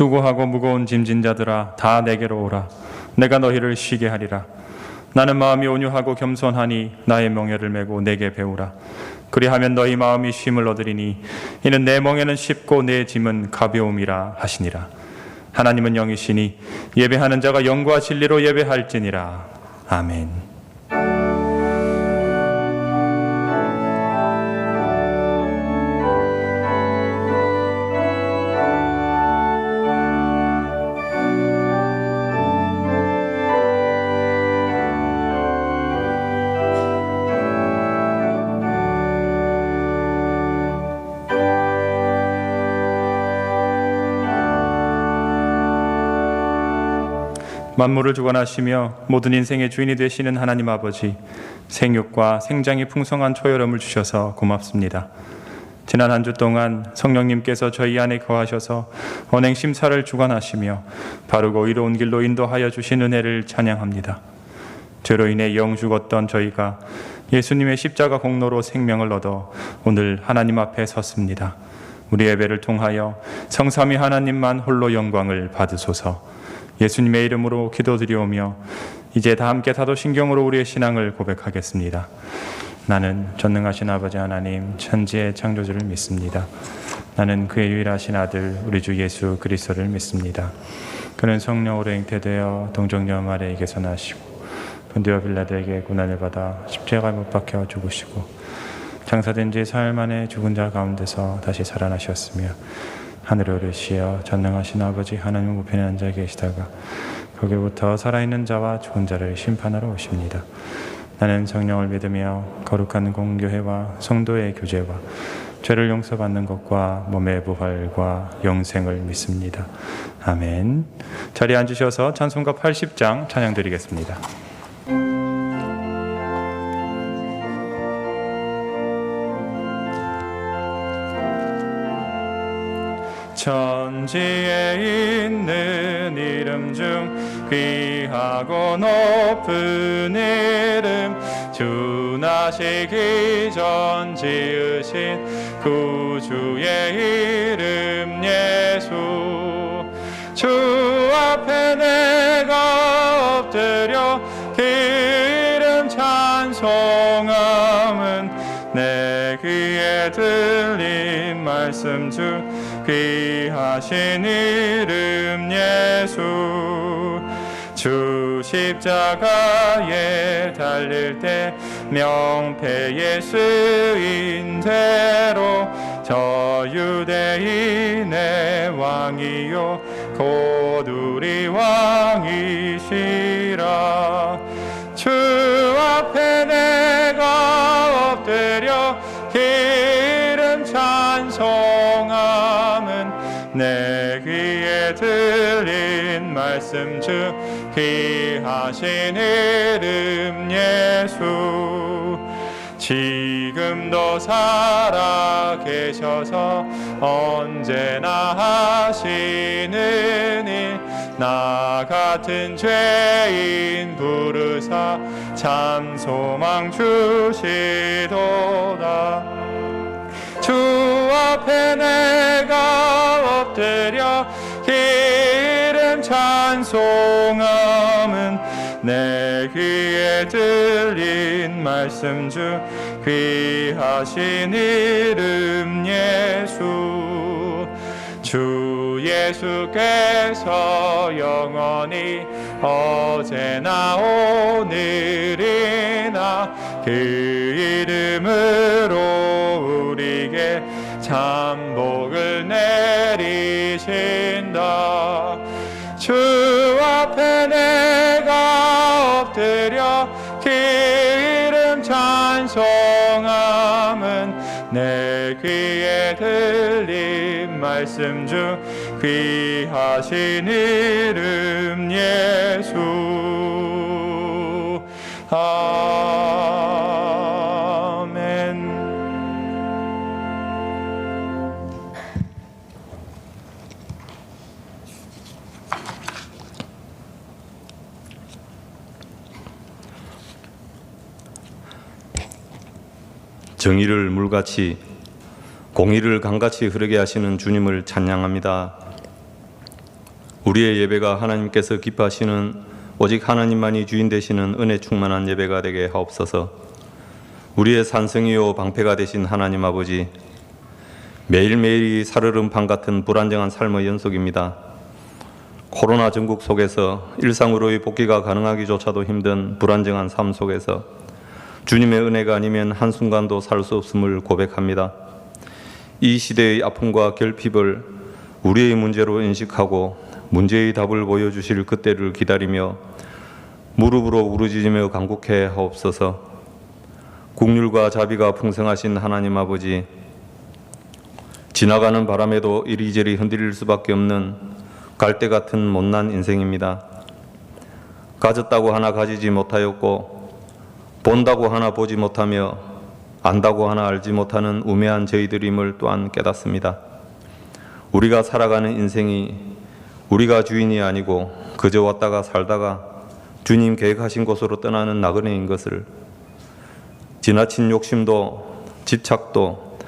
수고하고 무거운 짐진 자들아 다 내게로 오라. 내가 너희를 쉬게 하리라. 나는 마음이 온유하고 겸손하니 나의 멍에를 메고 내게 배우라. 그리하면 너희 마음이 쉼을 얻으리니 이는 내 멍에는 쉽고 내 짐은 가벼움이라 하시니라. 하나님은 영이시니 예배하는 자가 영과 진리로 예배할지니라. 아멘. 만물을 주관하시며 모든 인생의 주인이 되시는 하나님 아버지, 생육과 생장이 풍성한 초여름을 주셔서 고맙습니다. 지난 한 주 동안 성령님께서 저희 안에 거하셔서 언행 심사를 주관하시며 바르고 의로운 길로 인도하여 주신 은혜를 찬양합니다. 죄로 인해 영 죽었던 저희가 예수님의 십자가 공로로 생명을 얻어 오늘 하나님 앞에 섰습니다. 우리 예배를 통하여 성삼위 하나님만 홀로 영광을 받으소서. 예수님의 이름으로 기도드리오며 이제 다 함께 사도신경으로 우리의 신앙을 고백하겠습니다. 나는 전능하신 아버지 하나님 천지의 창조주를 믿습니다. 나는 그의 유일하신 아들 우리 주 예수 그리스도를 믿습니다. 그는 성령으로 잉태되어 동정녀 마리아에게서 나시고 본디오 빌라도에게 고난을 받아 십자가에 못 박혀 죽으시고 장사된 지 사흘 만에 죽은 자 가운데서 다시 살아나셨으며 하늘에 오르시어 전능하신 아버지 하나님 우편에 앉아 계시다가 거기부터 살아있는 자와 죽은 자를 심판하러 오십니다. 나는 성령을 믿으며 거룩한 공교회와 성도의 교제와 죄를 용서받는 것과 몸의 부활과 영생을 믿습니다. 아멘. 자리에 앉으셔서 찬송가 80장 찬양 드리겠습니다. 천지에 있는 이름 중 귀하고 높은 이름, 주 나시기 전 지으신 구주의 이름 예수. 주 앞에 내가 엎드려 그 이름 찬송함은 내 귀에 들린 말씀 중 귀하신 이름 예수. 주 십자가에 달릴 때 명패에 쓰인 대로 저 유대인의 왕이요 곧 우리 왕이시라. 주 앞에 내가 엎드려 이름 찬송함은 내 귀에 들린 말씀 중 귀하신 이름 예수. 지금도 살아 계셔서 언제나 하시는 일, 나 같은 죄인 부르사 참 소망 주시도다. 주 앞에 내가 엎드려 이름 찬송함은 내 귀에 들린 말씀 중 귀하신 이름 예수. 주 예수께서 영원히 어제나 오늘이나 그 이름으로 우리에게 참 복을 내리신다. 주 앞에 내가 엎드려 이름 찬송함은 내 귀에 들린 말씀 중 귀하신 이름 예수. 아멘. 정의를 물같이 공의를 강같이 흐르게 하시는 주님을 찬양합니다. 우리의 예배가 하나님께서 기뻐하시는 오직 하나님만이 주인 되시는 은혜 충만한 예배가 되게 하옵소서. 우리의 산성이요 방패가 되신 하나님 아버지, 매일매일이 살얼음 판 같은 불안정한 삶의 연속입니다. 코로나 전국 속에서 일상으로의 복귀가 가능하기조차도 힘든 불안정한 삶 속에서 주님의 은혜가 아니면 한순간도 살 수 없음을 고백합니다. 이 시대의 아픔과 결핍을 우리의 문제로 인식하고 문제의 답을 보여주실 그때를 기다리며 무릎으로 우러지며 간구해 하옵소서. 국률과 자비가 풍성하신 하나님 아버지, 지나가는 바람에도 이리저리 흔들릴 수밖에 없는 갈대 같은 못난 인생입니다. 가졌다고 하나 가지지 못하였고 본다고 하나 보지 못하며 안다고 하나 알지 못하는 우매한 저희들임을 또한 깨닫습니다. 우리가 살아가는 인생이 우리가 주인이 아니고 그저 왔다가 살다가 주님 계획하신 곳으로 떠나는 나그네인 것을, 지나친 욕심도 집착도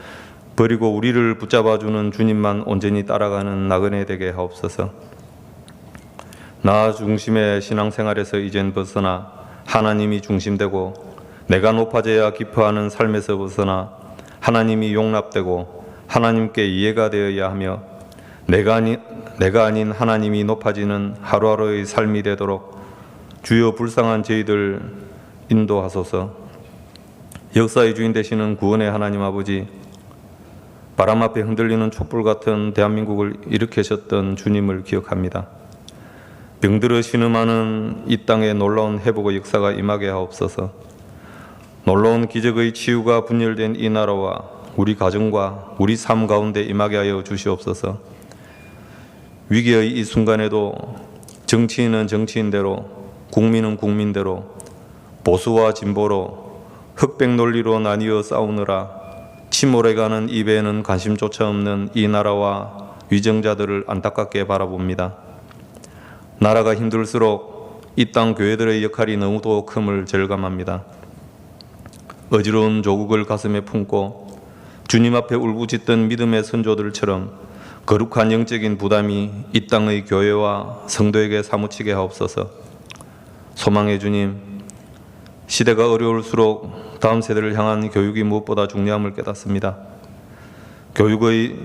버리고 우리를 붙잡아주는 주님만 온전히 따라가는 나그네 되게 하옵소서. 나 중심의 신앙생활에서 이젠 벗어나 하나님이 중심되고 내가 높아져야 기뻐하는 삶에서 벗어나 하나님이 용납되고 하나님께 이해가 되어야 하며 내가 아닌 하나님이 높아지는 하루하루의 삶이 되도록 주여 불쌍한 저희들 인도하소서. 역사의 주인 되시는 구원의 하나님 아버지, 바람 앞에 흔들리는 촛불 같은 대한민국을 일으키셨던 주님을 기억합니다. 병들어 신음하는 이 땅에 놀라운 회복의 역사가 임하게 하옵소서. 놀라운 기적의 치유가 분열된 이 나라와 우리 가정과 우리 삶 가운데 임하게 하여 주시옵소서. 위기의 이 순간에도 정치인은 정치인대로, 국민은 국민대로, 보수와 진보로 흑백 논리로 나뉘어 싸우느라 침몰해가는 입에는 관심조차 없는 이 나라와 위정자들을 안타깝게 바라봅니다. 나라가 힘들수록 이 땅 교회들의 역할이 너무도 큼을 절감합니다. 어지러운 조국을 가슴에 품고 주님 앞에 울부짖던 믿음의 선조들처럼 거룩한 영적인 부담이 이 땅의 교회와 성도에게 사무치게 하옵소서. 소망의 주님, 시대가 어려울수록 다음 세대를 향한 교육이 무엇보다 중요함을 깨닫습니다. 교회의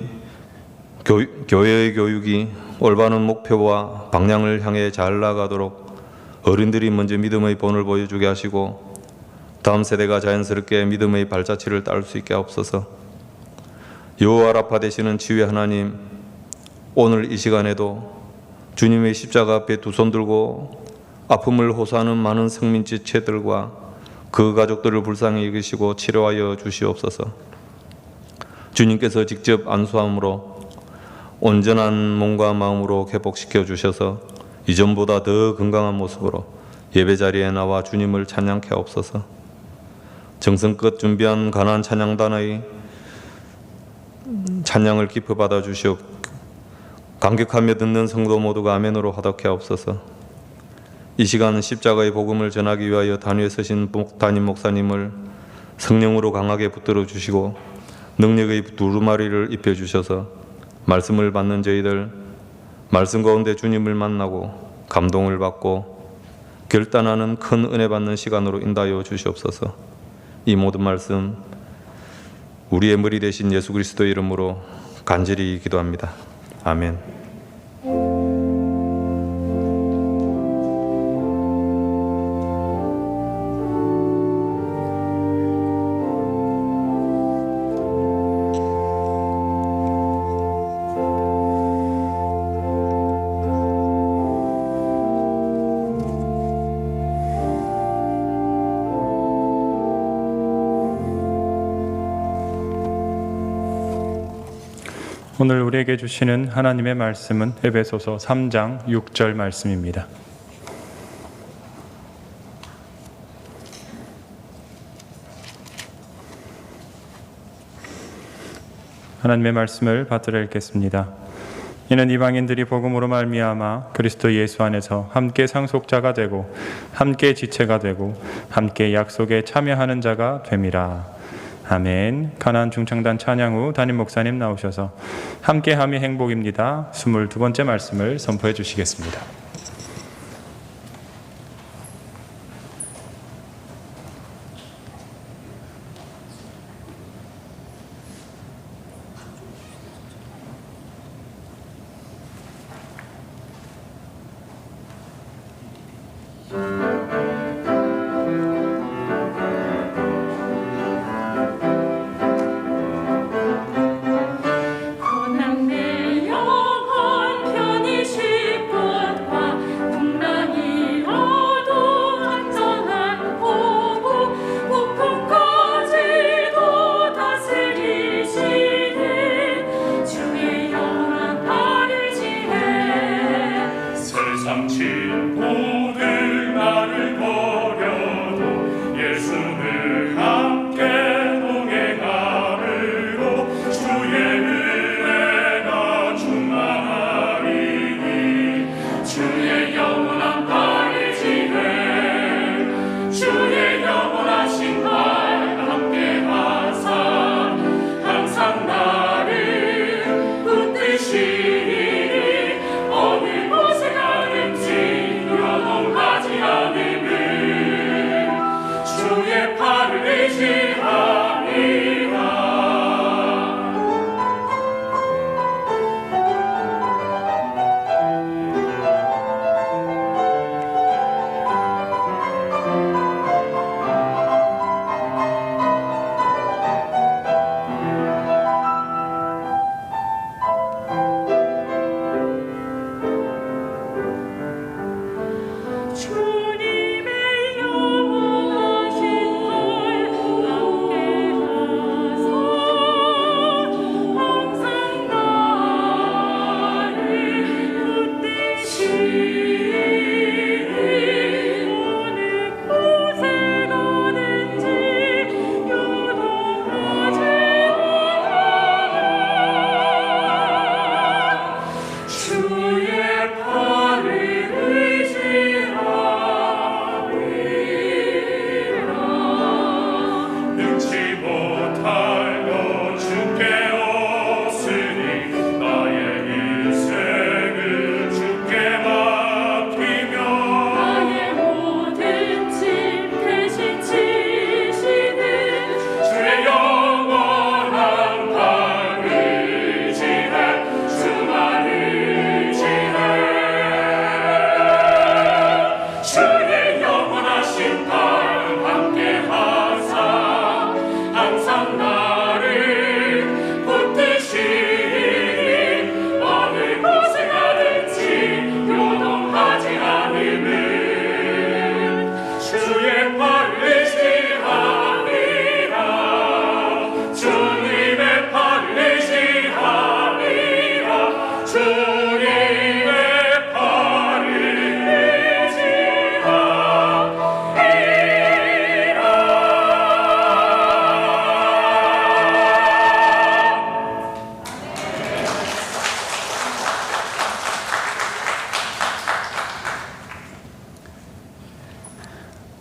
교육이 올바른 목표와 방향을 향해 잘 나가도록 어른들이 먼저 믿음의 본을 보여주게 하시고 다음 세대가 자연스럽게 믿음의 발자취를 따를 수 있게 하옵소서. 여호와 라파 되시는 치유의 하나님, 오늘 이 시간에도 주님의 십자가 앞에 두 손 들고 아픔을 호소하는 많은 성민지체들과 그 가족들을 불쌍히 여기시고 치료하여 주시옵소서. 주님께서 직접 안수함으로 온전한 몸과 마음으로 회복시켜 주셔서 이전보다 더 건강한 모습으로 예배자리에 나와 주님을 찬양케 하옵소서. 정성껏 준비한 가나안 찬양단의 찬양을 기뻐 받아 주시옵. 감격하며 듣는 성도 모두가 아멘으로 화답케 하옵소서. 이 시간 십자가의 복음을 전하기 위하여 단위에 서신 담임 목사님을 성령으로 강하게 붙들어 주시고 능력의 두루마리를 입혀 주셔서 말씀을 받는 저희들, 말씀 가운데 주님을 만나고 감동을 받고 결단하는 큰 은혜 받는 시간으로 인도하여 주시옵소서. 이 모든 말씀 우리의 머리 대신 예수 그리스도의 이름으로 간절히 기도합니다. 아멘. 오늘 우리에게 주시는 하나님의 말씀은 에베소서 3장 6절 말씀입니다. 하나님의 말씀을 받들어 읽겠습니다. 이는 이방인들이 복음으로 말미암아 그리스도 예수 안에서 함께 상속자가 되고 함께 지체가 되고 함께 약속에 참여하는 자가 됨이라. 아멘. 가나안 중창단 찬양 후 담임 목사님 나오셔서 함께함이 행복입니다. 22번째 말씀을 선포해 주시겠습니다.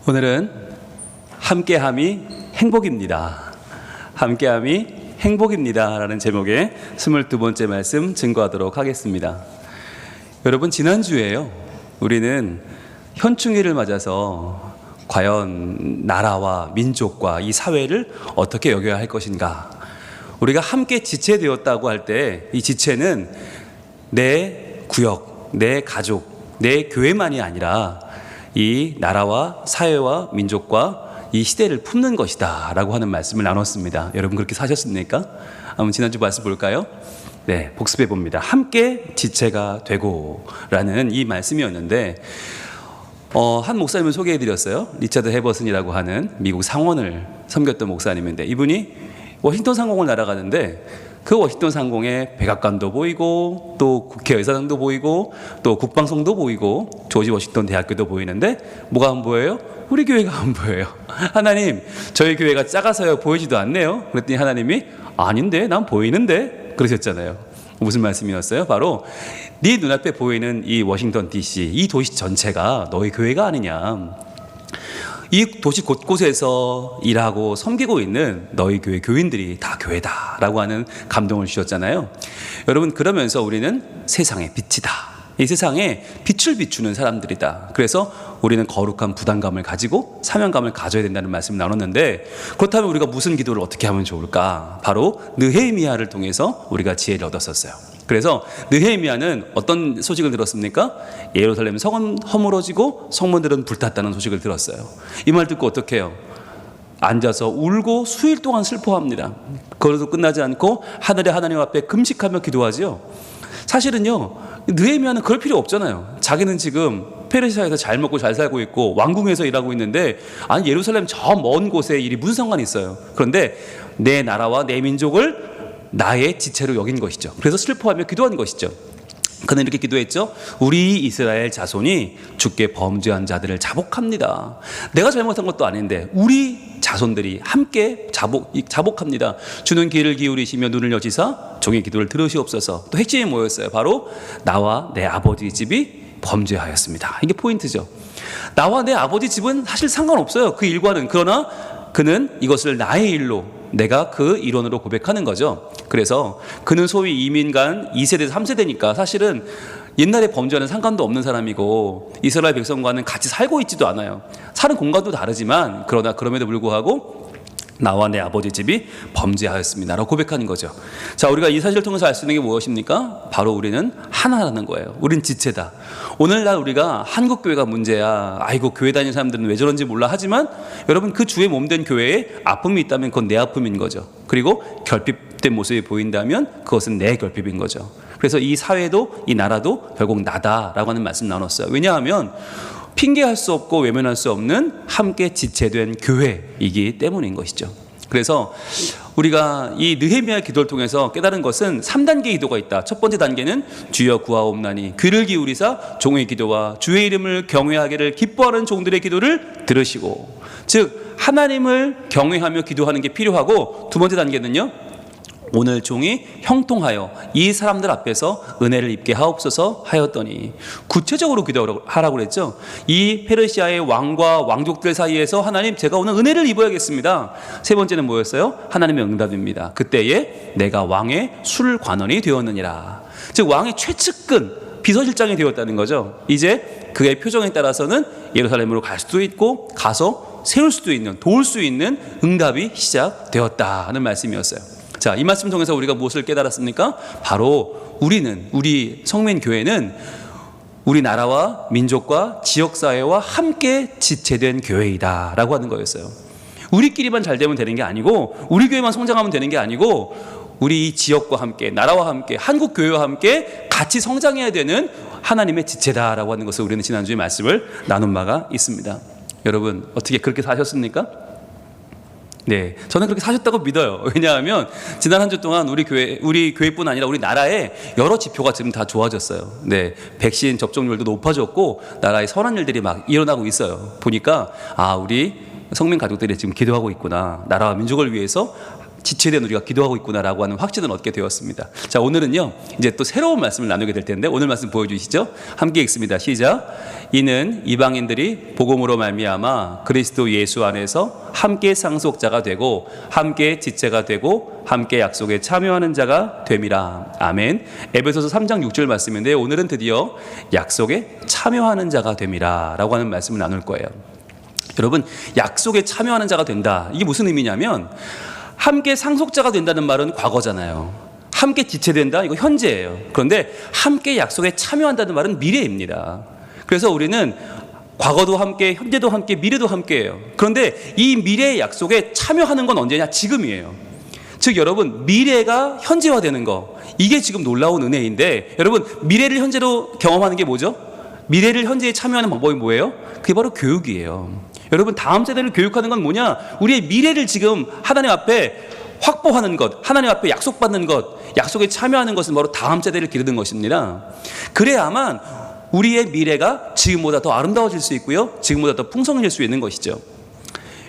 오늘은 함께함이 행복입니다. 함께함이 행복입니다 라는 제목의 22번째 말씀 증거하도록 하겠습니다. 여러분, 지난주에요, 우리는 현충일을 맞아서 과연 나라와 민족과 이 사회를 어떻게 여겨야 할 것인가, 우리가 함께 지체되었다고 할 때 이 지체는 내 구역, 내 가족, 내 교회만이 아니라 이 나라와 사회와 민족과 이 시대를 품는 것이다 라고 하는 말씀을 나눴습니다. 여러분, 그렇게 사셨습니까? 한번 지난주 말씀 볼까요? 네, 복습해 봅니다. 함께 지체가 되고 라는 이 말씀이었는데, 한 목사님을 소개해 드렸어요. 리차드 해버슨이라고 하는 미국 상원을 섬겼던 목사님인데, 이분이 워싱턴 상공을 날아가는데 그 워싱턴 상공에 백악관도 보이고 또 국회의사당도 보이고 또 국방성도 보이고 조지 워싱턴 대학교도 보이는데 뭐가 안 보여요? 우리 교회가 안 보여요. 하나님, 저희 교회가 작아서요 보이지도 않네요. 그랬더니 하나님이 아닌데, 난 보이는데 그러셨잖아요. 무슨 말씀이었어요? 바로 네 눈앞에 보이는 이 워싱턴 DC, 이 도시 전체가 너희 교회가 아니냐. 이 도시 곳곳에서 일하고 섬기고 있는 너희 교회 교인들이 다 교회다라고 하는 감동을 주셨잖아요. 여러분, 그러면서 우리는 세상의 빛이다. 이 세상에 빛을 비추는 사람들이다. 그래서 우리는 거룩한 부담감을 가지고 사명감을 가져야 된다는 말씀을 나눴는데, 그렇다면 우리가 무슨 기도를 어떻게 하면 좋을까? 바로 느헤미야를 통해서 우리가 지혜를 얻었었어요. 그래서 느헤미야는 어떤 소식을 들었습니까? 예루살렘 성은 허물어지고 성문들은 불탔다는 소식을 들었어요. 이 말 듣고 어떻게 해요? 앉아서 울고 수일 동안 슬퍼합니다. 그것도 끝나지 않고 하늘의 하나님 앞에 금식하며 기도하지요. 사실은요, 느헤미야는 그럴 필요 없잖아요. 자기는 지금 페르시아에서 잘 먹고 잘 살고 있고 왕궁에서 일하고 있는데, 아니 예루살렘 저 먼 곳에 일이 무슨 상관이 있어요. 그런데 내 나라와 내 민족을 나의 지체로 여긴 것이죠. 그래서 슬퍼하며 기도한 것이죠. 그는 이렇게 기도했죠. 우리 이스라엘 자손이 주께 범죄한 자들을 자복합니다. 내가 잘못한 것도 아닌데 우리 자손들이 함께 자복합니다. 주는 귀를 기울이시며 눈을 여시사 종의 기도를 들으시옵소서. 또 핵심이 뭐였어요? 바로 나와 내 아버지 집이 범죄하였습니다. 이게 포인트죠. 나와 내 아버지 집은 사실 상관없어요. 그 일과는. 그러나 그는 이것을 나의 일로, 내가 그 일원으로 고백하는 거죠. 그래서 그는 소위 이민간 2세대, 3세대니까 사실은 옛날에 범죄와는 상관도 없는 사람이고 이스라엘 백성과는 같이 살고 있지도 않아요. 사는 공간도 다르지만 그러나 그럼에도 불구하고 나와 내 아버지 집이 범죄하였습니다 라고 고백하는 거죠. 자, 우리가 이 사실을 통해서 알 수 있는 게 무엇입니까? 바로 우리는 하나라는 거예요. 우린 지체다. 오늘날 우리가 한국교회가 문제야, 아이고 교회 다니는 사람들은 왜 저런지 몰라 하지만 여러분, 그 주의 몸된 교회에 아픔이 있다면 그건 내 아픔인 거죠. 그리고 결핍된 모습이 보인다면 그것은 내 결핍인 거죠. 그래서 이 사회도 이 나라도 결국 나다라고 하는 말씀 나눴어요. 왜냐하면 핑계할 수 없고 외면할 수 없는 함께 지체된 교회이기 때문인 것이죠. 그래서 우리가 이 느헤미야 기도를 통해서 깨달은 것은 3단계 기도가 있다. 첫 번째 단계는 주여 구하옵나니 귀를 기울이사 종의 기도와 주의 이름을 경외하기를 기뻐하는 종들의 기도를 들으시고, 즉 하나님을 경외하며 기도하는 게 필요하고, 두 번째 단계는요, 오늘 종이 형통하여 이 사람들 앞에서 은혜를 입게 하옵소서 하였더니, 구체적으로 기도하라고 그랬죠. 이 페르시아의 왕과 왕족들 사이에서 하나님, 제가 오늘 은혜를 입어야겠습니다. 세 번째는 뭐였어요? 하나님의 응답입니다. 그때에 내가 왕의 술관원이 되었느니라. 즉 왕의 최측근 비서실장이 되었다는 거죠. 이제 그의 표정에 따라서는 예루살렘으로 갈 수도 있고 가서 세울 수도 있는, 도울 수 있는 응답이 시작되었다는 말씀이었어요. 자, 이 말씀 통해서 우리가 무엇을 깨달았습니까? 바로 우리 성민교회는 우리 나라와 민족과 지역사회와 함께 지체된 교회이다 라고 하는 거였어요. 우리끼리만 잘 되면 되는 게 아니고, 우리 교회만 성장하면 되는 게 아니고, 우리 지역과 함께, 나라와 함께, 한국교회와 함께 같이 성장해야 되는 하나님의 지체다라고 하는 것을 우리는 지난주에 말씀을 나눈 바가 있습니다. 여러분, 어떻게 그렇게 사셨습니까? 네, 저는 그렇게 사셨다고 믿어요. 왜냐하면 지난 한 주 동안 우리 교회뿐 아니라 우리 나라의 여러 지표가 지금 다 좋아졌어요. 네, 백신 접종률도 높아졌고 나라의 선한 일들이 막 일어나고 있어요. 보니까 우리 성민 가족들이 지금 기도하고 있구나, 나라와 민족을 위해서 지체된 우리가 기도하고 있구나라고 하는 확신을 얻게 되었습니다. 자, 오늘은요 이제 또 새로운 말씀을 나누게 될 텐데, 오늘 말씀 보여주시죠. 함께 읽습니다. 시작. 이는 이방인들이 복음으로 말미암아 그리스도 예수 안에서 함께 상속자가 되고 함께 지체가 되고 함께 약속에 참여하는 자가 됨이라. 아멘. 에베소서 3장 6절 말씀인데, 오늘은 드디어 약속에 참여하는 자가 됨이라 라고 하는 말씀을 나눌 거예요. 여러분, 약속에 참여하는 자가 된다, 이게 무슨 의미냐면, 함께 상속자가 된다는 말은 과거잖아요. 함께 지체된다, 이거 현재예요. 그런데 함께 약속에 참여한다는 말은 미래입니다. 그래서 우리는 과거도 함께, 현재도 함께, 미래도 함께예요. 그런데 이 미래의 약속에 참여하는 건 언제냐? 지금이에요. 즉 여러분, 미래가 현재화되는 거, 이게 지금 놀라운 은혜인데, 여러분 미래를 현재로 경험하는 게 뭐죠? 미래를 현재에 참여하는 방법이 뭐예요? 그게 바로 교육이에요. 여러분, 다음 세대를 교육하는 건 뭐냐? 우리의 미래를 지금 하나님 앞에 확보하는 것, 하나님 앞에 약속받는 것, 약속에 참여하는 것은 바로 다음 세대를 기르는 것입니다. 그래야만 우리의 미래가 지금보다 더 아름다워질 수 있고요, 지금보다 더 풍성해질 수 있는 것이죠.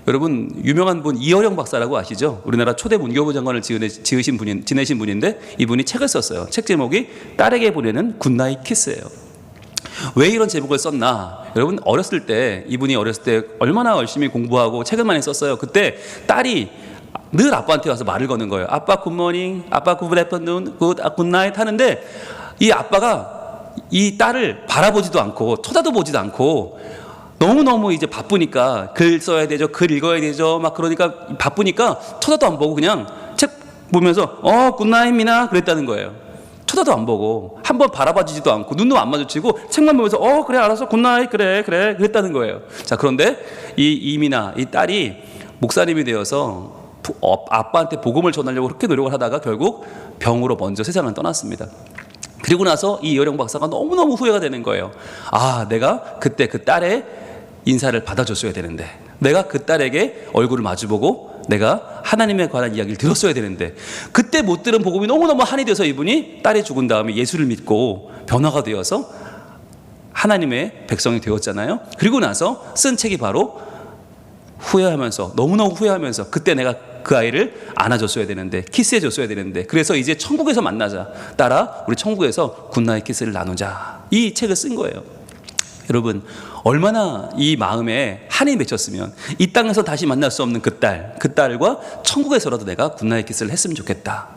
여러분, 유명한 분 이어령 박사라고 아시죠? 우리나라 초대 문교부 장관을 지내신 분인데, 이분이 책을 썼어요. 책 제목이 딸에게 보내는 굿나잇 키스예요. 왜 이런 제목을 썼나? 여러분 어렸을 때 이분이 어렸을 때 얼마나 열심히 공부하고 책을 많이 썼어요. 그때 딸이 늘 아빠한테 와서 말을 거는 거예요. 아빠 굿모닝, 아빠 굿 애프터눈, 굿나잇 하는데 이 아빠가 이 딸을 바라보지도 않고 쳐다도 않고 너무너무 이제 바쁘니까 글 써야 되죠. 글 읽어야 되죠. 막 그러니까 바쁘니까 쳐다도 안 보고 그냥 책 보면서 굿나잇이나 그랬다는 거예요. 쳐다도 안 보고 한번 바라봐주지도 않고 눈도 안 마주치고 책만 보면서 그래 알았어 굿나잇 그래 그랬다는 거예요. 자, 그런데 이 이미나 이 딸이 목사님이 되어서 아빠한테 복음을 전하려고 그렇게 노력을 하다가 결국 병으로 먼저 세상을 떠났습니다. 그리고 나서 이 이어령 박사가 너무너무 후회가 되는 거예요. 내가 그때 그 딸의 인사를 받아줬어야 되는데, 내가 그 딸에게 얼굴을 마주보고 내가 하나님에 관한 이야기를 들었어야 되는데, 그때 못 들은 복음이 너무너무 한이 돼서 이분이 딸이 죽은 다음에 예수를 믿고 변화가 되어서 하나님의 백성이 되었잖아요. 그리고 나서 쓴 책이 바로 후회하면서, 너무너무 후회하면서 그때 내가 그 아이를 안아줬어야 되는데, 키스해줬어야 되는데, 그래서 이제 천국에서 만나자, 딸아 우리 천국에서 굿나잇 키스를 나누자, 이 책을 쓴 거예요. 여러분 얼마나 이 마음에 한이 맺혔으면 이 땅에서 다시 만날 수 없는 그 딸과 천국에서라도 내가 굿나잇 키스를 했으면 좋겠다.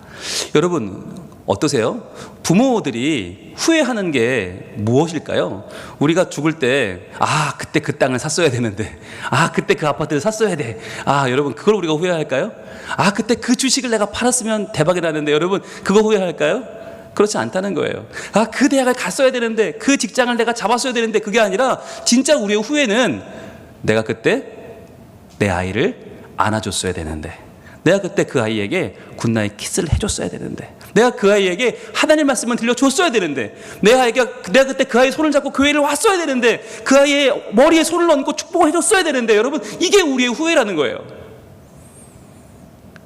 여러분 어떠세요? 부모들이 후회하는 게 무엇일까요? 우리가 죽을 때 그때 그 땅을 샀어야 되는데, 그때 그 아파트를 샀어야 돼. 여러분 그걸 우리가 후회할까요? 그때 그 주식을 내가 팔았으면 대박이 나는데, 여러분 그거 후회할까요? 그렇지 않다는 거예요. 그 대학을 갔어야 되는데, 그 직장을 내가 잡았어야 되는데, 그게 아니라 진짜 우리의 후회는 내가 그때 내 아이를 안아줬어야 되는데, 내가 그때 그 아이에게 굿나잇 키스를 해줬어야 되는데, 내가 그 아이에게 하나님 말씀을 들려줬어야 되는데, 내가 그때 그 아이의 손을 잡고 교회를 왔어야 되는데, 그 아이의 머리에 손을 얹고 축복을 해줬어야 되는데, 여러분 이게 우리의 후회라는 거예요.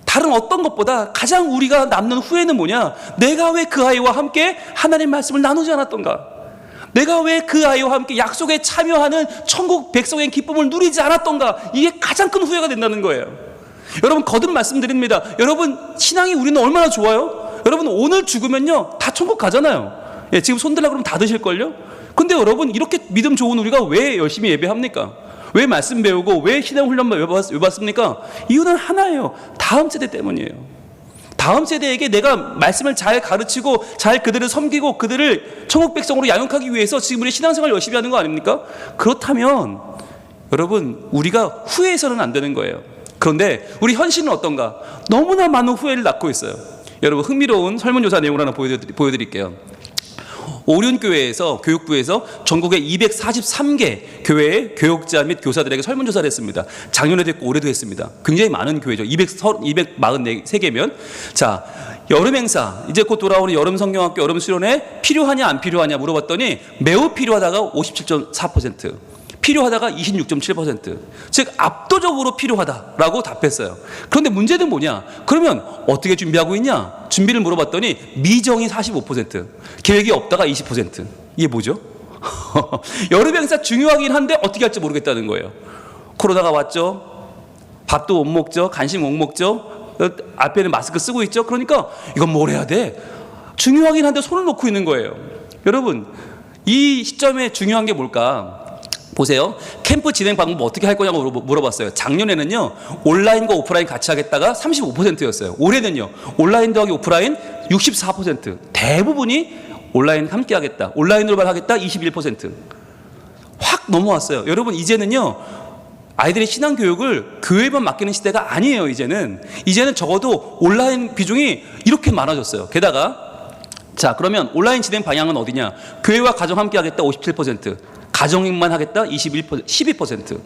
다른 어떤 것보다 가장 우리가 남는 후회는 뭐냐? 내가 왜 그 아이와 함께 하나님 말씀을 나누지 않았던가? 내가 왜 그 아이와 함께 약속에 참여하는 천국 백성의 기쁨을 누리지 않았던가? 이게 가장 큰 후회가 된다는 거예요. 여러분 거듭 말씀드립니다. 여러분 신앙이 우리는 얼마나 좋아요? 여러분 오늘 죽으면요 다 천국 가잖아요. 지금 손들라 그러면 다 드실걸요? 근데 여러분 이렇게 믿음 좋은 우리가 왜 열심히 예배합니까? 왜 말씀 배우고 왜 신앙 훈련만 왜 받습니까? 이유는 하나예요. 다음 세대 때문이에요. 다음 세대에게 내가 말씀을 잘 가르치고 잘 그들을 섬기고 그들을 천국 백성으로 양육하기 위해서 지금 우리 신앙생활 열심히 하는 거 아닙니까? 그렇다면 여러분 우리가 후회해서는 안 되는 거예요. 그런데 우리 현실은 어떤가? 너무나 많은 후회를 낳고 있어요. 여러분 흥미로운 설문조사 내용을 하나 보여드릴게요. 오륜교회에서 교육부에서 전국의 243개 교회의 교육자 및 교사들에게 설문조사를 했습니다. 작년에도 했고 올해도 했습니다. 굉장히 많은 교회죠. 243개면 자 여름 행사 이제 곧 돌아오는 여름 성경학교 여름 수련회 필요하냐 안 필요하냐 물어봤더니 매우 필요하다가 57.4%, 필요하다가 26.7%, 즉 압도적으로 필요하다라고 답했어요. 그런데 문제는 뭐냐? 그러면 어떻게 준비하고 있냐? 준비를 물어봤더니 미정이 45%, 계획이 없다가 20%. 이게 뭐죠? 여름 행사 중요하긴 한데 어떻게 할지 모르겠다는 거예요. 코로나가 왔죠. 밥도 못 먹죠. 간식 못 먹죠. 앞에는 마스크 쓰고 있죠. 그러니까 이건 뭘 해야 돼? 중요하긴 한데 손을 놓고 있는 거예요. 여러분 이 시점에 중요한 게 뭘까? 보세요. 캠프 진행 방법 어떻게 할 거냐고 물어봤어요. 작년에는요 온라인과 오프라인 같이 하겠다가 35%였어요. 올해는요 온라인 더하기 오프라인 64%, 대부분이 온라인 함께 하겠다, 온라인으로만 하겠다 21%. 확 넘어왔어요. 여러분 이제는요 아이들의 신앙교육을 교회만 맡기는 시대가 아니에요. 이제는 적어도 온라인 비중이 이렇게 많아졌어요. 게다가 자 그러면 온라인 진행 방향은 어디냐? 교회와 가정 함께 하겠다 57%, 가정만 하겠다 12%.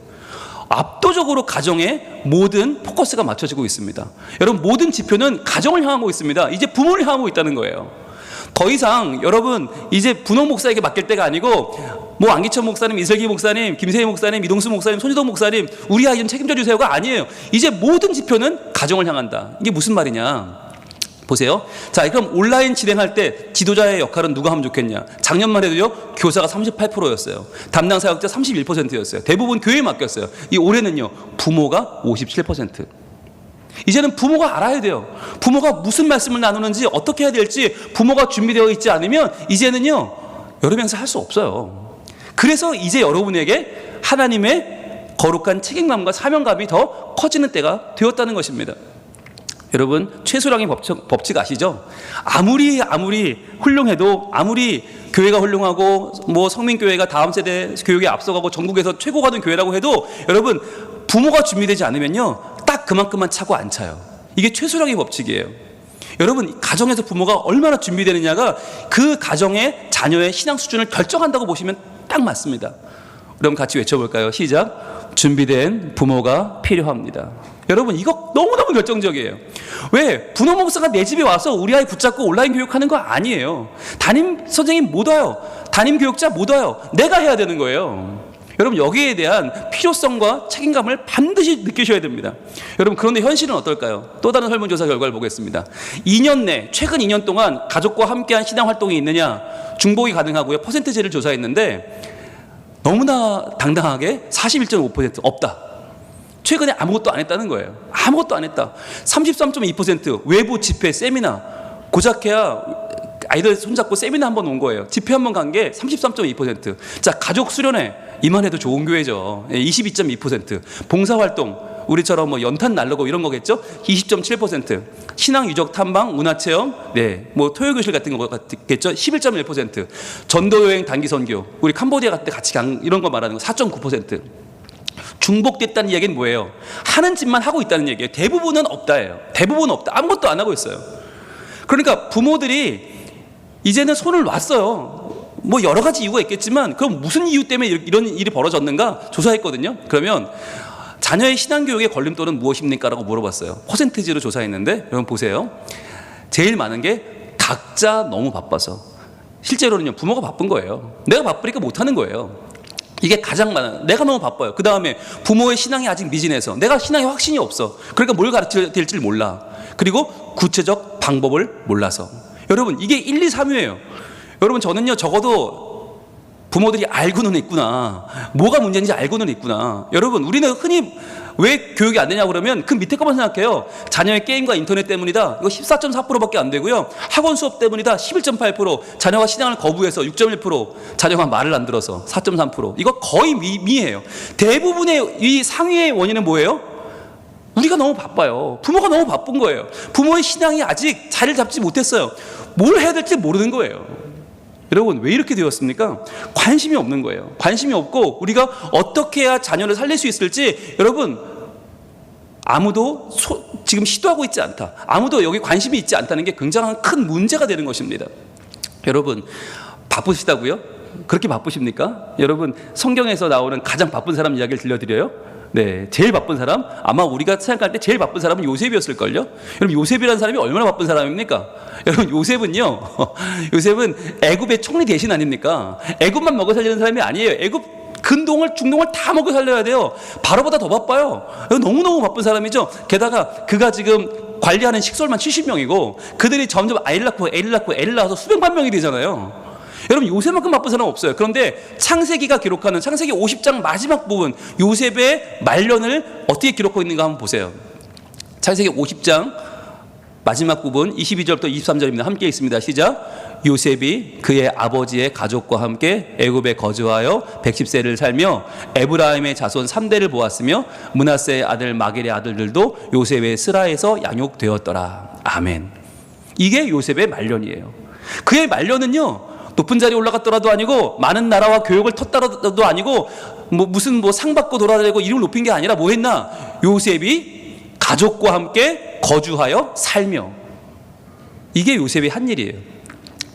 압도적으로 가정에 모든 포커스가 맞춰지고 있습니다. 여러분 모든 지표는 가정을 향하고 있습니다. 이제 부모를 향하고 있다는 거예요. 더 이상 여러분 이제 분홍 목사에게 맡길 때가 아니고 뭐 안기천 목사님, 이슬기 목사님, 김세희 목사님, 이동수 목사님, 손희동 목사님 우리 아이는 책임져 주세요가 아니에요. 이제 모든 지표는 가정을 향한다. 이게 무슨 말이냐? 보세요. 자, 그럼 온라인 진행할 때 지도자의 역할은 누가 하면 좋겠냐? 작년만 해도요, 교사가 38%였어요. 담당 사역자 31%였어요. 대부분 교회에 맡겼어요. 이 올해는요, 부모가 57%. 이제는 부모가 알아야 돼요. 부모가 무슨 말씀을 나누는지 어떻게 해야 될지 부모가 준비되어 있지 않으면 이제는요, 여름 행사 할 수 없어요. 그래서 이제 여러분에게 하나님의 거룩한 책임감과 사명감이 더 커지는 때가 되었다는 것입니다. 여러분, 최소량의 법칙 아시죠? 아무리 훌륭해도, 아무리 교회가 훌륭하고 뭐 성민교회가 다음 세대 교육에 앞서가고 전국에서 최고가 된 교회라고 해도 여러분, 부모가 준비되지 않으면요 딱 그만큼만 차고 안 차요. 이게 최소량의 법칙이에요. 여러분, 가정에서 부모가 얼마나 준비되느냐가 그 가정의 자녀의 신앙 수준을 결정한다고 보시면 딱 맞습니다. 그럼 같이 외쳐볼까요? 시작. 준비된 부모가 필요합니다. 여러분, 이거 너무너무 결정적이에요. 왜? 분호 목사가 내 집에 와서 우리 아이 붙잡고 온라인 교육하는 거 아니에요. 담임 선생님 못 와요. 담임 교육자 못 와요. 내가 해야 되는 거예요. 여러분, 여기에 대한 필요성과 책임감을 반드시 느끼셔야 됩니다. 여러분, 그런데 현실은 어떨까요? 또 다른 설문조사 결과를 보겠습니다. 2년 내, 최근 2년 동안 가족과 함께한 신앙 활동이 있느냐, 중복이 가능하고요. 퍼센트제를 조사했는데 너무나 당당하게 41.5% 없다. 최근에 아무것도 안 했다는 거예요. 아무것도 안 했다. 33.2% 외부 집회, 세미나, 고작해야 아이들 손잡고 세미나 한번 온 거예요. 집회 한번 간 게 33.2%. 자, 가족 수련회 이만해도 좋은 교회죠. 22.2%. 봉사활동 우리처럼 뭐 연탄 날르고 이런 거겠죠. 20.7%. 신앙 유적 탐방, 문화체험, 뭐 토요교실 같은 거 같겠죠. 11.1%. 전도 여행, 단기 선교. 우리 캄보디아 갔을 때 같이 이런 거 말하는 거 4.9%. 중복됐다는 얘기는 뭐예요? 하는 짓만 하고 있다는 얘기예요. 대부분은 없다예요. 대부분은 없다. 아무것도 안 하고 있어요. 그러니까 부모들이 이제는 손을 놨어요. 뭐 여러 가지 이유가 있겠지만 그럼 무슨 이유 때문에 이런 일이 벌어졌는가 조사했거든요. 그러면 자녀의 신앙교육의 걸림돌은 무엇입니까? 라고 물어봤어요. 퍼센티지로 조사했는데 여러분 보세요. 제일 많은 게 각자 너무 바빠서. 실제로는요, 부모가 바쁜 거예요. 내가 바쁘니까 못하는 거예요. 이게 가장 많아요. 내가 너무 바빠요. 그 다음에 부모의 신앙이 아직 미진해서 내가 신앙에 확신이 없어. 그러니까 뭘 가르쳐야 될지 몰라. 그리고 구체적 방법을 몰라서. 여러분, 이게 1, 2, 3위예요. 여러분, 저는요 적어도 부모들이 알고는 있구나. 뭐가 문제인지 알고는 있구나. 여러분, 우리는 흔히 왜 교육이 안 되냐고 그러면 그 밑에 것만 생각해요. 자녀의 게임과 인터넷 때문이다. 이거 14.4%밖에 안 되고요. 학원 수업 때문이다. 11.8%. 자녀가 신앙을 거부해서 6.1%. 자녀가 말을 안 들어서 4.3%. 이거 거의 미예요. 대부분의 이 상위의 원인은 뭐예요? 우리가 너무 바빠요. 부모가 너무 바쁜 거예요. 부모의 신앙이 아직 자리를 잡지 못했어요. 뭘 해야 될지 모르는 거예요. 여러분, 왜 이렇게 되었습니까? 관심이 없는 거예요. 관심이 없고 우리가 어떻게 해야 자녀를 살릴 수 있을지 여러분 아무도 지금 시도하고 있지 않다. 아무도 여기 관심이 있지 않다는 게 굉장한 큰 문제가 되는 것입니다. 여러분, 바쁘시다고요? 그렇게 바쁘십니까? 여러분, 성경에서 나오는 가장 바쁜 사람 이야기를 들려드려요? 네, 제일 바쁜 사람, 아마 우리가 생각할 때 제일 바쁜 사람은 요셉이었을걸요? 여러분, 요셉이라는 사람이 얼마나 바쁜 사람입니까? 여러분, 요셉은요, 요셉은 애굽의 총리 대신 아닙니까? 애굽만 먹여 살리는 사람이 아니에요. 애굽 근동을 중동을 다 먹여 살려야 돼요. 바로보다 더 바빠요. 너무너무 바쁜 사람이죠. 게다가 그가 지금 관리하는 식솔만 70명이고 그들이 점점 애를 낳아서 수백만 명이 되잖아요. 여러분, 요셉만큼 바쁜 사람은 없어요. 그런데 창세기가 기록하는 창세기 50장 마지막 부분, 요셉의 말년을 어떻게 기록하고 있는가 한번 보세요. 창세기 50장 마지막 부분 22절부터 23절입니다. 함께 있습니다. 시작. 요셉이 그의 아버지의 가족과 함께 애굽에 거주하여 110세를 살며 에브라임의 자손 3대를 보았으며 므낫세의 아들 마길의 아들들도 요셉의 스라에서 양육되었더라. 아멘. 이게 요셉의 말년이에요. 그의 말년은요, 높은 자리에 올라갔더라도 아니고 많은 나라와 교육을 텄더라도 아니고 무슨 상 받고 돌아다니고 이름을 높인 게 아니라 뭐 했나? 요셉이 가족과 함께 거주하여 살며. 이게 요셉이 한 일이에요.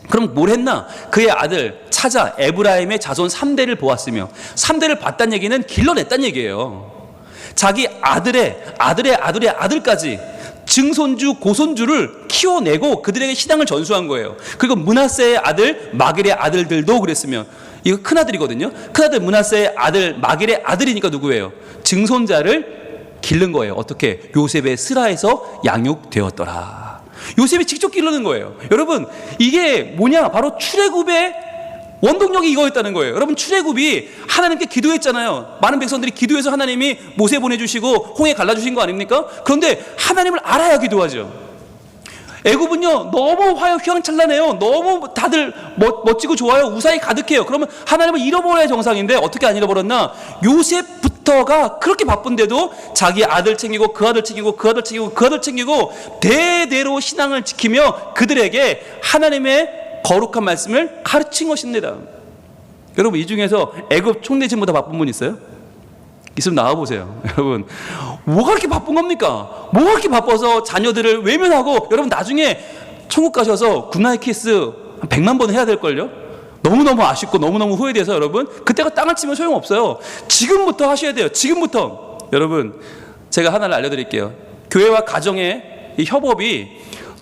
그럼 뭘 했나? 그의 아들 찾아 에브라임의 자손 3대를 보았으며. 3대를 봤다는 얘기는 길러냈다는 얘기예요. 자기 아들의 아들까지 증손주, 고손주를 키워내고 그들에게 신앙을 전수한 거예요. 그리고 므낫세의 아들 마길의 아들들도 그랬으면, 이거 큰아들이거든요. 큰아들 므낫세의 아들 마길의 아들이니까 누구예요? 증손자를 기른 거예요. 어떻게? 요셉의 스라에서 양육되었더라. 요셉이 직접 기르는 거예요. 여러분, 이게 뭐냐? 바로 출애굽의 원동력이 이거였다는 거예요. 여러분, 출애굽이 하나님께 기도했잖아요. 많은 백성들이 기도해서 하나님이 모세 보내주시고 홍해 갈라주신 거 아닙니까? 그런데 하나님을 알아야 기도하죠. 애굽은요 너무 휘황찬란해요. 너무 다들 멋지고 좋아요. 우상이 가득해요. 그러면 하나님을 잃어버려야 정상인데 어떻게 안 잃어버렸나? 요셉부터가 그렇게 바쁜데도 자기 아들 챙기고 그 아들 챙기고 그 아들 챙기고 그 아들 챙기고 대대로 신앙을 지키며 그들에게 하나님의 거룩한 말씀을 가르친 것입니다. 여러분 이 중에서 애굽 총리진보다 바쁜 분 있어요? 있으면 나와보세요. 여러분 뭐가 그렇게 바쁜 겁니까? 뭐가 그렇게 바빠서 자녀들을 외면하고 여러분 나중에 천국 가셔서 굿나잇 키스 한 100만 번 해야 될걸요? 너무너무 아쉽고 너무너무 후회돼서 여러분 그때가 땅을 치면 소용없어요. 지금부터 하셔야 돼요. 지금부터. 여러분 제가 하나를 알려드릴게요. 교회와 가정의 이 협업이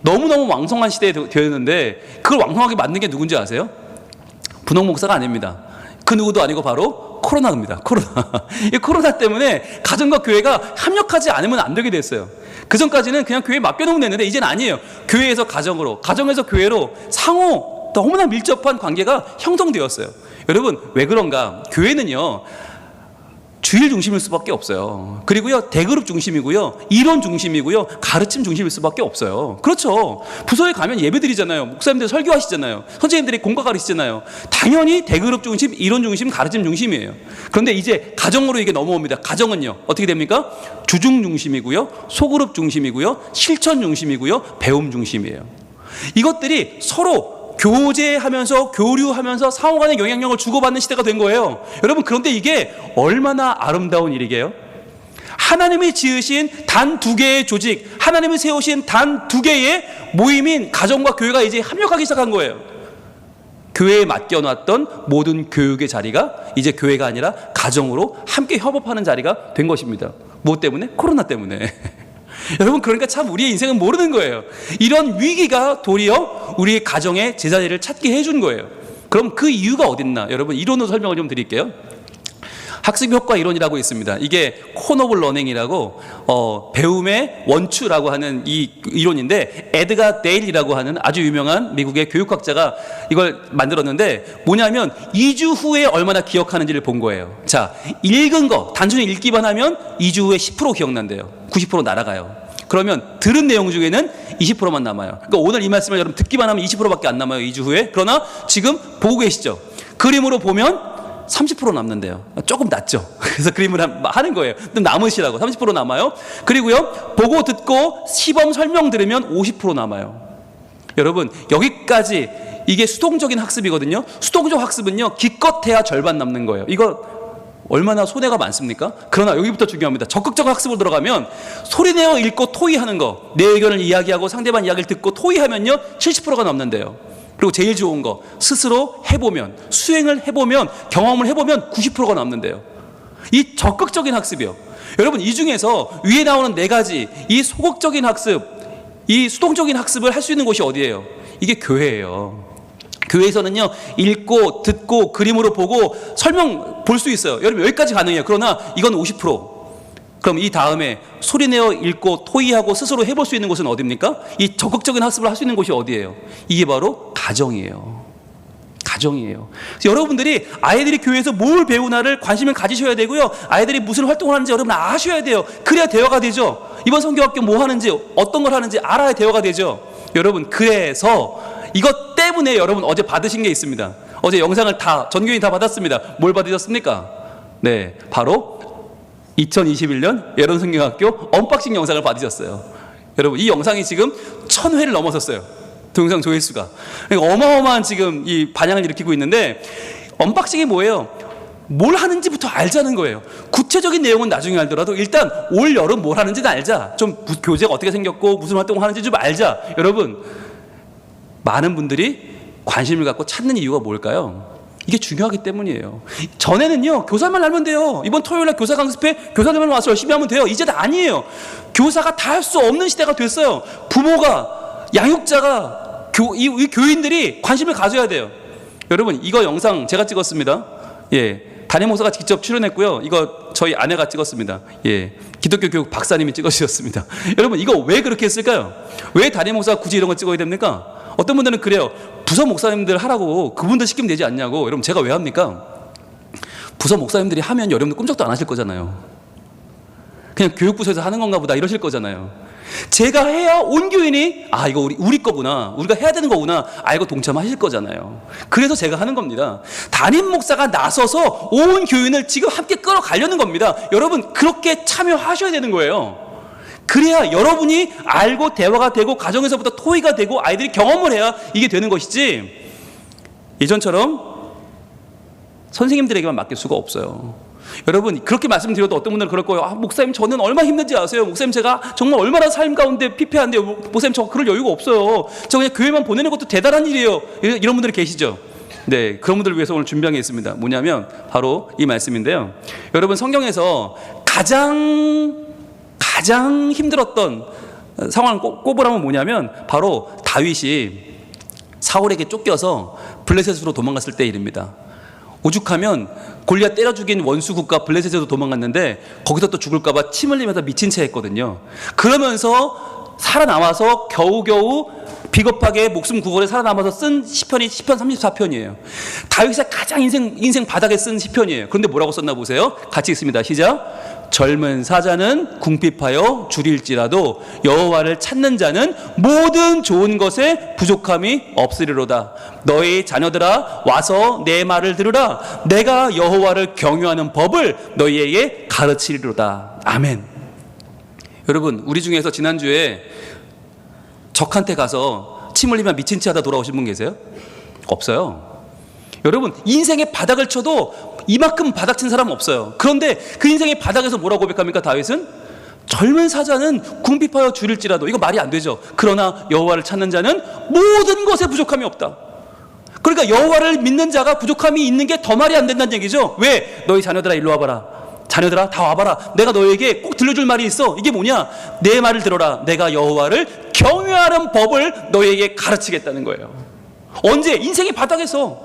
너무너무 왕성한 시대에 되었는데 그걸 왕성하게 만든 게 누군지 아세요? 분홍 목사가 아닙니다. 그 누구도 아니고 바로 코로나입니다. 코로나. 이 코로나 때문에 가정과 교회가 협력하지 않으면 안 되게 됐어요. 그 전까지는 그냥 교회에 맡겨놓으면 됐는데 이제는 아니에요. 교회에서 가정으로, 가정에서 교회로 상호 너무나 밀접한 관계가 형성되었어요. 여러분 왜 그런가? 교회는요 주일 중심일 수밖에 없어요. 그리고요 대그룹 중심이고요, 이론 중심이고요, 가르침 중심일 수밖에 없어요. 그렇죠. 부서에 가면 예배드리잖아요. 목사님들 설교하시잖아요. 선생님들이 공과 가르치잖아요. 당연히 대그룹 중심, 이론 중심, 가르침 중심이에요. 그런데 이제 가정으로 이게 넘어옵니다. 가정은요 어떻게 됩니까? 주중 중심이고요, 소그룹 중심이고요, 실천 중심이고요, 배움 중심이에요. 이것들이 서로 교제하면서 교류하면서 상호간의 영향력을 주고받는 시대가 된 거예요. 여러분 그런데 이게 얼마나 아름다운 일이게요? 하나님이 지으신 단 두 개의 조직, 하나님이 세우신 단 두 개의 모임인 가정과 교회가 이제 합력하기 시작한 거예요. 교회에 맡겨놨던 모든 교육의 자리가 이제 교회가 아니라 가정으로 함께 협업하는 자리가 된 것입니다. 무엇 때문에? 코로나 때문에. 여러분 그러니까 참 우리의 인생은 모르는 거예요. 이런 위기가 도리어 우리 가정의 제자리를 찾게 해준 거예요. 그럼 그 이유가 어딨나? 여러분 이론으로 설명을 좀 드릴게요. 학습 효과 이론이라고 있습니다. 이게 콘 오브 러닝이라고 배움의 원추라고 하는 이 이론인데 에드가 데일이라고 하는 아주 유명한 미국의 교육학자가 이걸 만들었는데 뭐냐면 2주 후에 얼마나 기억하는지를 본 거예요. 자, 읽은 거 단순히 읽기만 하면 2주 후에 10% 기억난대요. 90% 날아가요. 그러면 들은 내용 중에는 20%만 남아요. 그러니까 오늘 이 말씀을 여러분 듣기만 하면 20%밖에 안 남아요. 2주 후에. 그러나 지금 보고 계시죠? 그림으로 보면 30% 남는데요. 조금 낮죠. 그래서 그림을 하는 거예요. 좀 남으시라고. 30% 남아요. 그리고요, 보고 듣고 시범 설명 들으면 50% 남아요. 여러분, 여기까지 이게 수동적인 학습이거든요. 수동적 학습은요, 기껏해야 절반 남는 거예요. 이거 얼마나 손해가 많습니까? 그러나 여기부터 중요합니다. 적극적 학습으로 들어가면 소리내어 읽고 토의하는 거, 내 의견을 이야기하고 상대방 이야기를 듣고 토의하면요, 70%가 남는데요. 그리고 제일 좋은 거 스스로 해보면 수행을 해보면 경험을 해보면 90%가 남는데요. 이 적극적인 학습이요. 여러분 이 중에서 위에 나오는 네 가지 이 소극적인 학습, 이 수동적인 학습을 할 수 있는 곳이 어디예요? 이게 교회예요. 교회에서는요 읽고 듣고 그림으로 보고 설명 볼 수 있어요. 여러분 여기까지 가능해요. 그러나 이건 50%. 그럼 이 다음에 소리내어 읽고 토의하고 스스로 해볼 수 있는 곳은 어디입니까? 이 적극적인 학습을 할 수 있는 곳이 어디예요? 이게 바로 가정이에요. 가정이에요. 그래서 여러분들이 아이들이 교회에서 뭘 배우나를 관심을 가지셔야 되고요. 아이들이 무슨 활동을 하는지 여러분 아셔야 돼요. 그래야 대화가 되죠. 이번 성경학교 뭐 하는지 어떤 걸 하는지 알아야 대화가 되죠. 여러분 그래서 이것 때문에 여러분 어제 받으신 게 있습니다. 어제 영상을 다 전교인이 다 받았습니다. 뭘 받으셨습니까? 네, 바로 2021년 예론성경학교 언박싱 영상을 받으셨어요. 여러분 이 영상이 지금 1000회를 넘어섰어요. 동영상 조회수가. 그러니까 어마어마한 지금 이 반향을 일으키고 있는데 언박싱이 뭐예요? 뭘 하는지부터 알자는 거예요. 구체적인 내용은 나중에 알더라도 일단 올 여름 뭘 하는지는 알자. 좀 교재가 어떻게 생겼고 무슨 활동을 하는지 좀 알자. 여러분 많은 분들이 관심을 갖고 찾는 이유가 뭘까요? 이게 중요하기 때문이에요. 전에는요 교사만 알면 돼요. 이번 토요일날 교사 강습회 교사들만 와서 열심히 하면 돼요. 이제는 아니에요. 교사가 다 할 수 없는 시대가 됐어요. 부모가 양육자가 이 교인들이 관심을 가져야 돼요. 여러분 이거 영상 제가 찍었습니다. 예, 담임 목사가 직접 출연했고요. 이거 저희 아내가 찍었습니다. 예, 기독교 교육 박사님이 찍으셨습니다. 여러분 이거 왜 그렇게 했을까요? 왜 담임 목사가 굳이 이런 거 찍어야 됩니까? 어떤 분들은 그래요. 부서 목사님들 하라고 그분들 시키면 되지 않냐고. 여러분 제가 왜 합니까? 부서 목사님들이 하면 여러분들 꿈쩍도 안 하실 거잖아요. 그냥 교육부서에서 하는 건가 보다 이러실 거잖아요. 제가 해야 온 교인이 이거 우리 거구나, 우리가 해야 되는 거구나 알고 동참하실 거잖아요. 그래서 제가 하는 겁니다. 담임 목사가 나서서 온 교인을 지금 함께 끌어가려는 겁니다. 여러분 그렇게 참여하셔야 되는 거예요. 그래야 여러분이 알고 대화가 되고 가정에서부터 토의가 되고 아이들이 경험을 해야 이게 되는 것이지, 예전처럼 선생님들에게만 맡길 수가 없어요. 여러분 그렇게 말씀드려도 어떤 분들은 그럴 거예요. 목사님 저는 얼마나 힘든지 아세요? 목사님 제가 정말 얼마나 삶 가운데 피폐한데요. 목사님 저 그럴 여유가 없어요. 저 그냥 교회만 보내는 것도 대단한 일이에요. 이런 분들이 계시죠. 네, 그런 분들을 위해서 오늘 준비한 게 있습니다. 뭐냐면 바로 이 말씀인데요. 여러분 성경에서 가장 힘들었던 상황을 꼽으라면 뭐냐면 바로 다윗이 사울에게 쫓겨서 블레셋으로 도망갔을 때 일입니다. 오죽하면 골리앗 때려 죽인 원수 국가 블레셋에도 도망갔는데 거기서 또 죽을까봐 침 흘리면서 미친 채 했거든요. 그러면서 살아남아서 겨우겨우 비겁하게 목숨 구걸에 살아남아서 쓴 시편이 시편 34편이에요. 다윗의 가장 인생 바닥에 쓴 시편이에요. 그런데 뭐라고 썼나 보세요. 같이 읽습니다. 시작. 젊은 사자는 궁핍하여 줄일지라도 여호와를 찾는 자는 모든 좋은 것에 부족함이 없으리로다. 너희 자녀들아 와서 내 말을 들으라. 내가 여호와를 경유하는 법을 너희에게 가르치리로다. 아멘. 여러분 우리 중에서 지난주에 적한테 가서 침 흘리면 미친 채 하다 돌아오신 분 계세요? 없어요. 여러분 인생의 바닥을 쳐도 이만큼 바닥 친 사람은 없어요. 그런데 그 인생의 바닥에서 뭐라고 고백합니까? 다윗은 젊은 사자는 궁핍하여 줄일지라도, 이거 말이 안 되죠. 그러나 여호와를 찾는 자는 모든 것에 부족함이 없다. 그러니까 여호와를 믿는 자가 부족함이 있는 게 더 말이 안 된다는 얘기죠. 왜? 너희 자녀들아 일로 와봐라. 자녀들아 다 와봐라. 내가 너에게 꼭 들려줄 말이 있어. 이게 뭐냐? 내 말을 들어라. 내가 여호와를 경외하는 법을 너에게 가르치겠다는 거예요. 언제? 인생의 바닥에서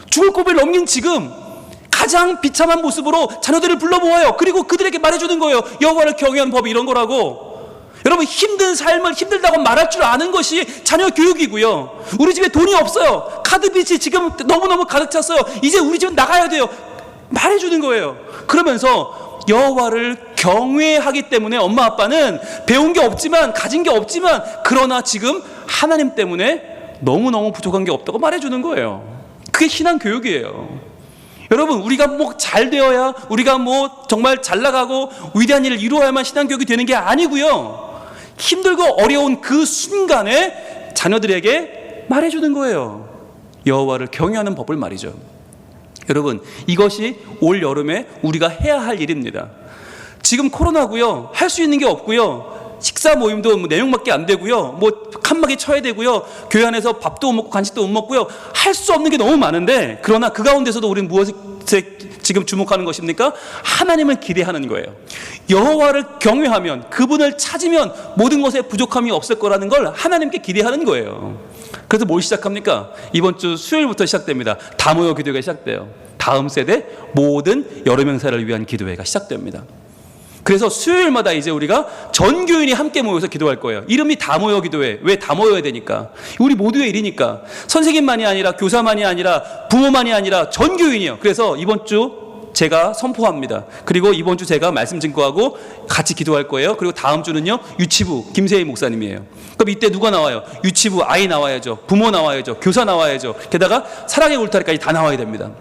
죽을 고비를 넘긴 지금 가장 비참한 모습으로 자녀들을 불러모아요. 그리고 그들에게 말해주는 거예요. 여호와를 경외하는 법이 이런 거라고. 여러분 힘든 삶을 힘들다고 말할 줄 아는 것이 자녀 교육이고요. 우리 집에 돈이 없어요. 카드빚이 지금 너무너무 가득 찼어요. 이제 우리 집은 나가야 돼요. 말해주는 거예요. 그러면서 여호와를 경외하기 때문에 엄마 아빠는 배운 게 없지만 가진 게 없지만 그러나 지금 하나님 때문에 너무너무 부족한 게 없다고 말해주는 거예요. 그게 신앙 교육이에요. 여러분 우리가 뭐 잘 되어야, 우리가 뭐 정말 잘 나가고 위대한 일을 이루어야만 신앙 교육이 되는 게 아니고요. 힘들고 어려운 그 순간에 자녀들에게 말해주는 거예요. 여호와를 경외하는 법을 말이죠. 여러분 이것이 올 여름에 우리가 해야 할 일입니다. 지금 코로나고요. 할 수 있는 게 없고요. 식사 모임도 뭐 4명밖에 안 되고요. 뭐 칸막이 쳐야 되고요. 교회 안에서 밥도 못 먹고 간식도 못 먹고요. 할 수 없는 게 너무 많은데, 그러나 그 가운데서도 우리는 무엇에 지금 주목하는 것입니까? 하나님을 기대하는 거예요. 여호와를 경외하면, 그분을 찾으면 모든 것에 부족함이 없을 거라는 걸 하나님께 기대하는 거예요. 그래서 뭘 시작합니까? 이번 주 수요일부터 시작됩니다. 다모여 기도회가 시작돼요. 다음 세대 모든 여름 행사를 위한 기도회가 시작됩니다. 그래서 수요일마다 이제 우리가 전 교인이 함께 모여서 기도할 거예요. 이름이 다 모여 기도회. 왜 다 모여야 되니까? 우리 모두의 일이니까. 선생님만이 아니라, 교사만이 아니라, 부모만이 아니라 전 교인이요. 그래서 이번 주 제가 선포합니다. 그리고 이번 주 제가 말씀 증거하고 같이 기도할 거예요. 그리고 다음 주는요, 유치부 김세희 목사님이에요. 그럼 이때 누가 나와요? 유치부 아이 나와야죠. 부모 나와야죠. 교사 나와야죠. 게다가 사랑의 울타리까지 다 나와야 됩니다.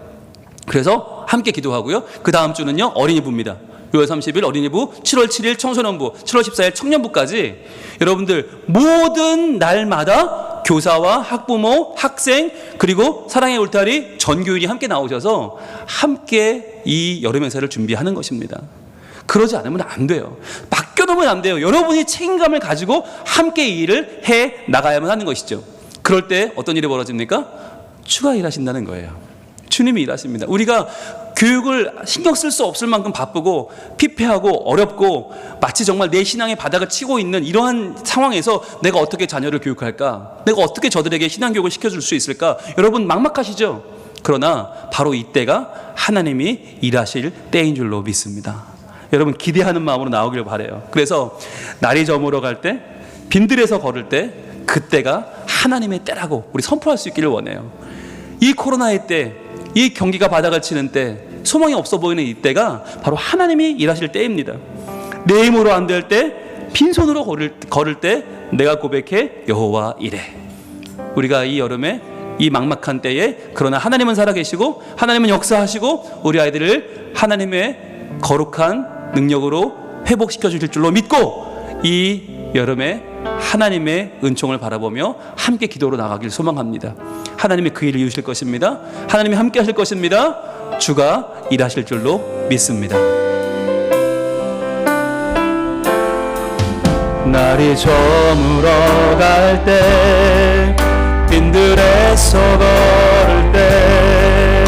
그래서 함께 기도하고요. 그 다음 주는요, 어린이부입니다. 6월 30일 어린이부, 7월 7일 청소년부, 7월 14일 청년부까지 여러분들 모든 날마다 교사와 학부모, 학생, 그리고 사랑의 울타리 전교인이 함께 나오셔서 함께 이 여름 행사를 준비하는 것입니다. 그러지 않으면 안 돼요. 맡겨놓으면 안 돼요. 여러분이 책임감을 가지고 함께 이 일을 해 나가야만 하는 것이죠. 그럴 때 어떤 일이 벌어집니까? 주가 일하신다는 거예요. 주님이 일하십니다. 우리가 교육을 신경 쓸 수 없을 만큼 바쁘고 피폐하고 어렵고 마치 정말 내 신앙의 바닥을 치고 있는 이러한 상황에서 내가 어떻게 자녀를 교육할까? 내가 어떻게 저들에게 신앙 교육을 시켜줄 수 있을까? 여러분 막막하시죠? 그러나 바로 이때가 하나님이 일하실 때인 줄로 믿습니다. 여러분 기대하는 마음으로 나오길 바라요. 그래서 날이 저물어 갈 때, 빈들에서 걸을 때, 그때가 하나님의 때라고 우리 선포할 수 있기를 원해요. 이 코로나의 때, 이 경기가 바닥을 치는 때, 소망이 없어 보이는 이때가 바로 하나님이 일하실 때입니다. 내 힘으로 안 될 때 빈손으로 걸을 때 내가 고백해 여호와 이래. 우리가 이 여름에 이 막막한 때에 그러나 하나님은 살아계시고 하나님은 역사하시고 우리 아이들을 하나님의 거룩한 능력으로 회복시켜 주실 줄로 믿고 이 여름에 하나님의 은총을 바라보며 함께 기도로 나가길 소망합니다. 하나님이 그 일을 이루실 것입니다. 하나님이 함께 하실 것입니다. 주가 일하실 줄로 믿습니다. 날이 저물어 갈 때 빈들에서 걸을 때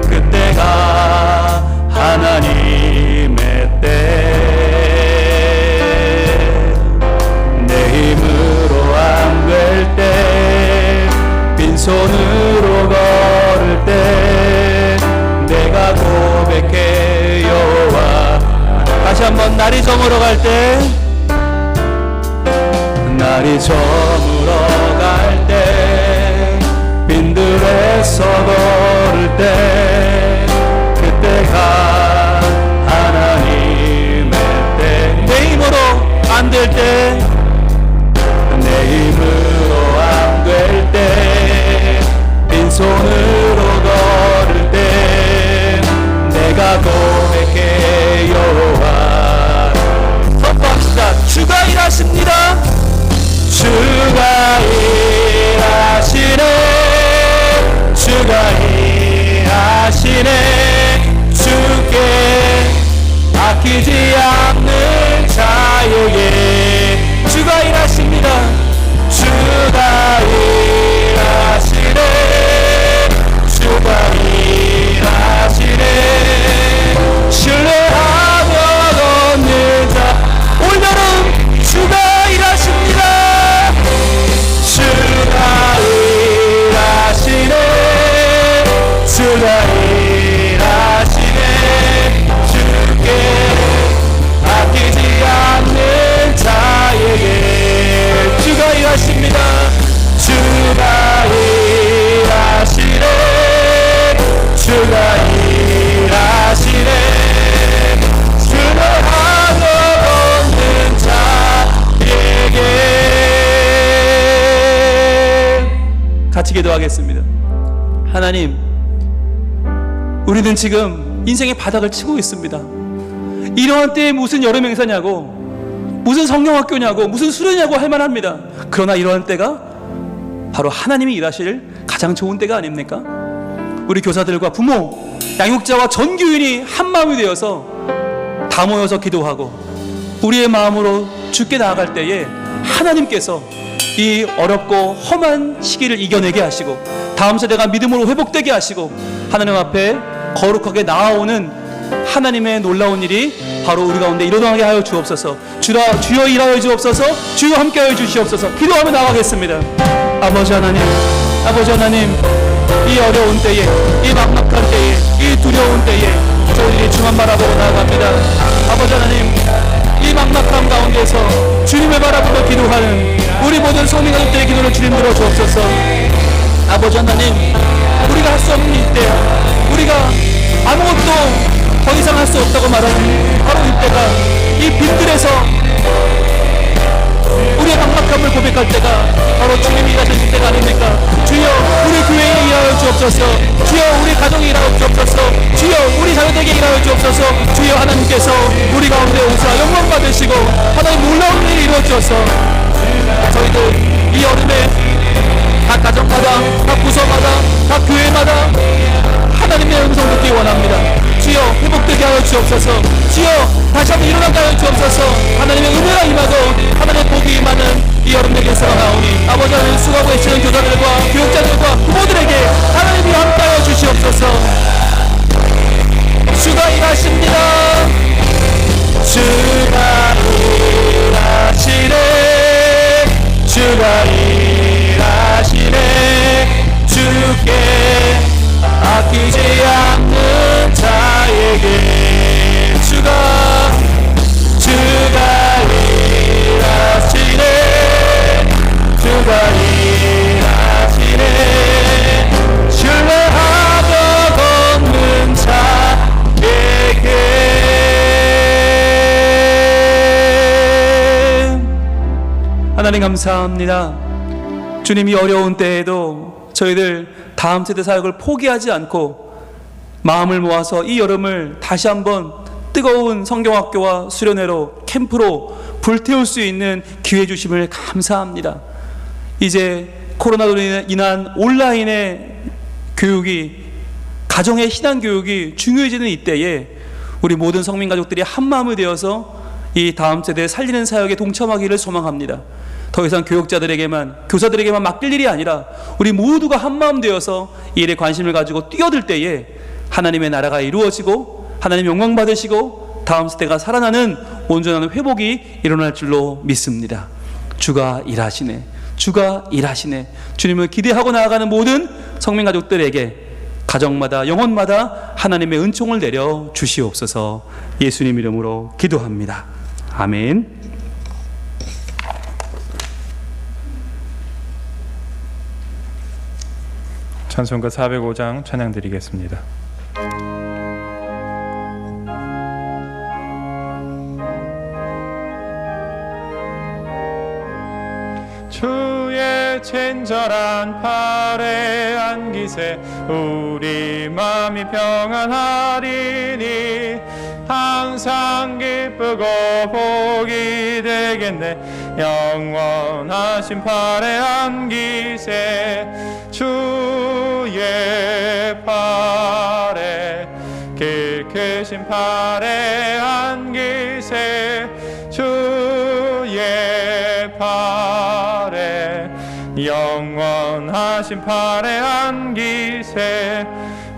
그때가 하나님의 때 내 힘으로 안 될 때 빈손으로 걸을 때 내가 고백해 여호와. 다시 한번 날이 저물어 갈 때 날이 저물어 갈 때 빈들에서 걸을 때 그때가 하나님의 때 내 힘으로 안 될 때 내 힘으로 안 될 때 빈손으로 걸을 때 내가 고백해 여호와. 선포합시다. 주가 일하십니다. 주가 일하시네. 주가 일하시네. 주께 아끼지 않는 자에게 주가 일하십니다. 주가 일하시네. 주가 일하시네. 신뢰하며 얻는 자. 올여름 주가 일하십니다. 주가 일하시네. 주가 일하시네. 주께 아끼지 않는 자에게 주가 일하십니다. 주가 일하시네. 주가 일하시네. 신뢰하며 얻는 자에게. 같이 기도하겠습니다. 하나님, 우리는 지금 인생의 바닥을 치고 있습니다. 이러한 때에 무슨 여름 행사냐고, 무슨 성령학교냐고, 무슨 수련이냐고 할 만합니다. 그러나 이러한 때가 바로 하나님이 일하실 가장 좋은 때가 아닙니까? 우리 교사들과 부모, 양육자와 전 교인이 한 마음이 되어서 다 모여서 기도하고 우리의 마음으로 주께 나아갈 때에 하나님께서 이 어렵고 험한 시기를 이겨내게 하시고 다음 세대가 믿음으로 회복되게 하시고 하나님 앞에 거룩하게 나아오는 하나님의 놀라운 일이 바로 우리 가운데 일어나게 하여 주옵소서. 주여 일하여 주옵소서. 주여 함께하여 주시옵소서. 기도하며 나가겠습니다. 아버지 하나님, 아버지 하나님, 이 어려운 때에, 이 막막한 때에, 이 두려운 때에 저희들이 주만 바라보고 나아갑니다. 아버지 하나님, 이 막막함 가운데서 주님을 바라보고 기도하는 우리 모든 성민가족들의 기도를 주님 들어 주옵소서. 아버지 하나님, 우리가 할 수 없는 이때, 우리가 아무것도 더 이상 할 수 없다고 말하는 바로 이때가, 이 빈들에서 우리의 막막함을 고백할 때가 바로 주님이 일하실 때가 아닙니까? 주여 우리 교회에 일하여 주옵소서. 주여 우리 가정에 일하여 주옵소서. 주여 우리 자녀들에게 일하여 주옵소서. 주여 하나님께서 우리 가운데 오사 영광 받으시고 하나님 놀라운 일을 이루어 주셔서 저희들 이 여름에 각 가정마다, 각 부서마다, 각 교회마다 하나님의 음성 듣기 원합니다. 주여 회복되게 하여 주옵소서. 주여 다시 한번 일어나게 하여 주옵소서. 하나님의 은혜가 임하고 하나님의 복이 임하는 이 여름 내게 살아나오니 아버지 하나님 수고하고 계시는 교사들과 교육자들과 부모들에게 하나님이 함께하여 주시옵소서. 주가 일하십니다. 주가 일하시네. 주가 일하시네. 주께 아끼지 않는 자에게 주가 일하시네. 주가 일하시네. 하나님 감사합니다. 주님이 어려운 때에도 저희들 다음 세대 사역을 포기하지 않고 마음을 모아서 이 여름을 다시 한번 뜨거운 성경학교와 수련회로 캠프로 불태울 수 있는 기회 주심을 감사합니다. 이제 코로나로 인한 온라인의 교육이, 가정의 신앙 교육이 중요해지는 이때에 우리 모든 성민 가족들이 한마음이 되어서 이 다음 세대 살리는 사역에 동참하기를 소망합니다. 더 이상 교육자들에게만, 교사들에게만 맡길 일이 아니라 우리 모두가 한마음 되어서 이 일에 관심을 가지고 뛰어들 때에 하나님의 나라가 이루어지고 하나님 영광 받으시고 다음 세대가 살아나는 온전한 회복이 일어날 줄로 믿습니다. 주가 일하시네, 주가 일하시네. 주님을 기대하고 나아가는 모든 성민 가족들에게 가정마다 영혼마다 하나님의 은총을 내려 주시옵소서. 예수님 이름으로 기도합니다. 아멘. 찬송가 405장 찬양 드리겠습니다. 주의 친절한 팔에 안기세 우리 마음이 평안하리니 항상 기쁘고 복이 되겠네. 영원하신 팔에 안기세 주의 팔에 길 크신 팔에 안기세 주의 팔에 영원하신 팔에 안기세.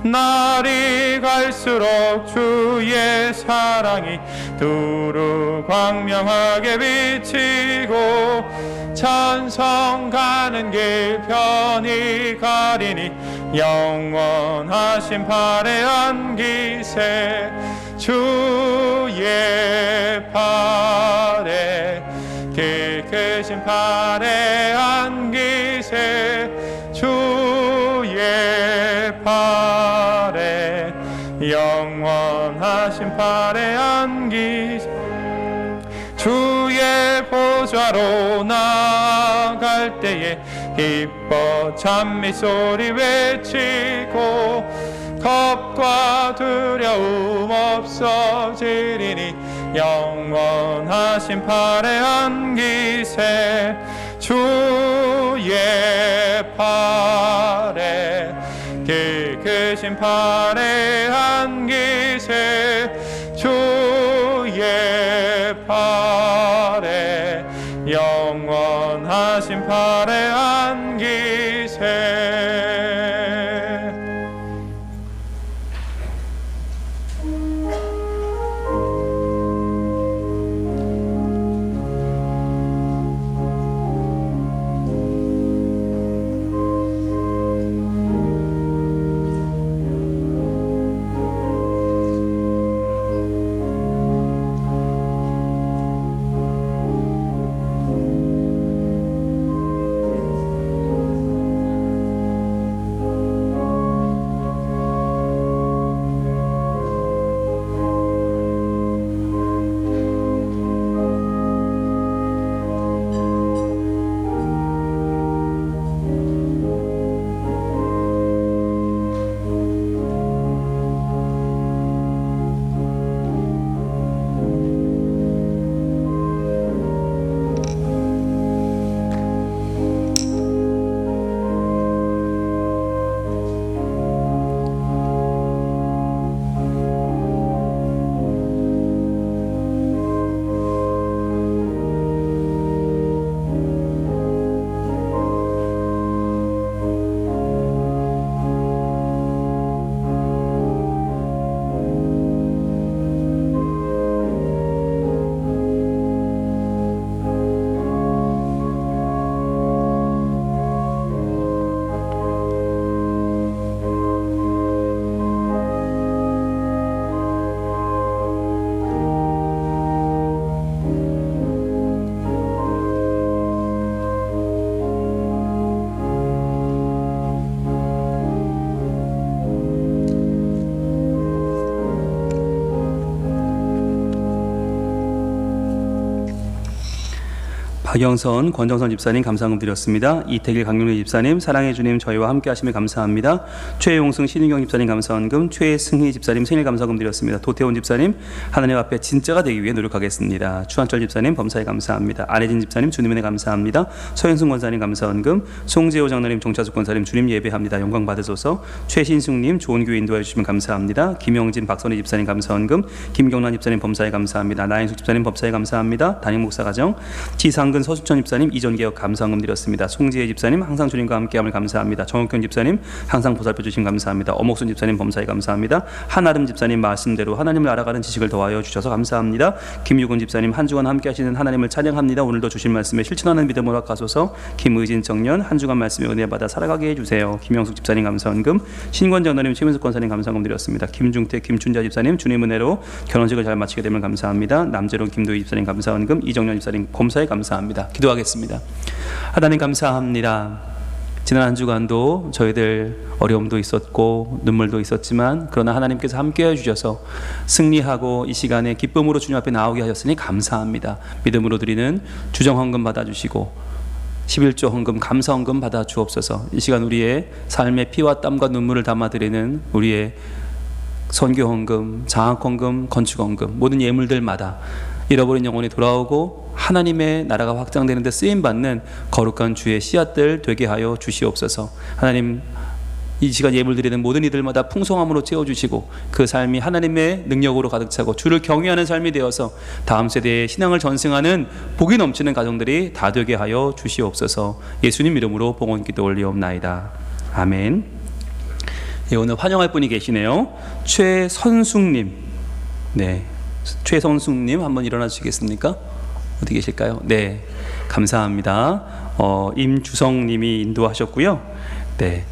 날이 갈수록 주의 사랑이 두루 광명하게 비치고 찬성 가는 길 편히 가리니 영원하신 팔에 안기세 주의 팔에 길 크신 팔에 안기세 주의 팔에 영원하신 팔에 안기세. 주의 보좌로 나아갈 때에 기뻐 찬미 소리 외치고 겁과 두려움 없어지리니 영원하신 팔에 안기세 주의 팔에 길 크신 팔에 안기세 주의 팔에 영원하신 팔에 안기세. 박영선, 권정선 집사님 감사금 드렸습니다. 이태길, 강용래 집사님, 사랑의 주님 저희와 함께 하시며 감사합니다. 최용승, 신윤경 집사님 감사원금, 최승희 집사님 생일 감사금 드렸습니다. 도태훈 집사님, 하나님 앞에 진짜가 되기 위해 노력하겠습니다. 추한철 집사님 범사에 감사합니다. 안혜진 집사님 주님 은혜 감사합니다. 서현승 권사님 감사원금, 송재호 장로님, 종차숙 권사님 주님 예배합니다. 영광 받으소서. 최신숙님 좋은 교회 인도해 주시면 감사합니다. 김영진, 박선희 집사님 감사원금, 김경란 집사님 범사에 감사합니다. 나인숙 집사님 범사에 감사합니다. 담임 목사 가정, 지상근 서수천 집사님 이전개혁 감사원금 드렸습니다. 송지혜 집사님 항상 주님과 함께함을 감사합니다. 정옥현 집사님 항상 보살펴 주신 감사합니다. 어목순 집사님 범사에 감사합니다. 한아름 집사님 말씀대로 하나님을 알아가는 지식을 더하여 주셔서 감사합니다. 김유근 집사님 한 주간 함께 하시는 하나님을 찬양합니다. 오늘도 주신 말씀에 실천하는 믿음 허락하소서. 김의진 청년 한 주간 말씀에 은혜 받아 살아가게 해주세요. 김영숙 집사님 감사원금, 신권장 너님, 최민숙 권사님 감사원금 드렸습니다. 김중태, 김춘자 집사님 주님 은혜로 결혼식을 잘 마치게 되면 감사합니다. 남재론, 김도희 집사님 감사원금, 이정년 집사님 범사에 감사합니다. 기도하겠습니다. 하나님 감사합니다. 지난 한 주간도 저희들 어려움도 있었고 눈물도 있었지만 그러나 하나님께서 함께해 주셔서 승리하고 이 시간에 기쁨으로 주님 앞에 나오게 하셨으니 감사합니다. 믿음으로 드리는 주정헌금 받아주시고 11조 헌금, 감사 헌금 받아 주옵소서. 이 시간 우리의 삶의 피와 땀과 눈물을 담아드리는 우리의 선교 헌금, 장학 헌금, 건축 헌금 모든 예물들마다 잃어버린 영혼이 돌아오고 하나님의 나라가 확장되는 데 쓰임받는 거룩한 주의 씨앗들 되게 하여 주시옵소서. 하나님 이 시간 예물 드리는 모든 이들마다 풍성함으로 채워주시고 그 삶이 하나님의 능력으로 가득 차고 주를 경외하는 삶이 되어서 다음 세대의 신앙을 전승하는 복이 넘치는 가정들이 다 되게 하여 주시옵소서. 예수님 이름으로 봉헌 기도 올리옵나이다. 아멘. 예, 오늘 환영할 분이 계시네요. 최선숙님. 네, 최선숙님 한번 일어나 주시겠습니까? 어디 계실까요? 네, 감사합니다. 임주성님이 인도하셨고요. 네,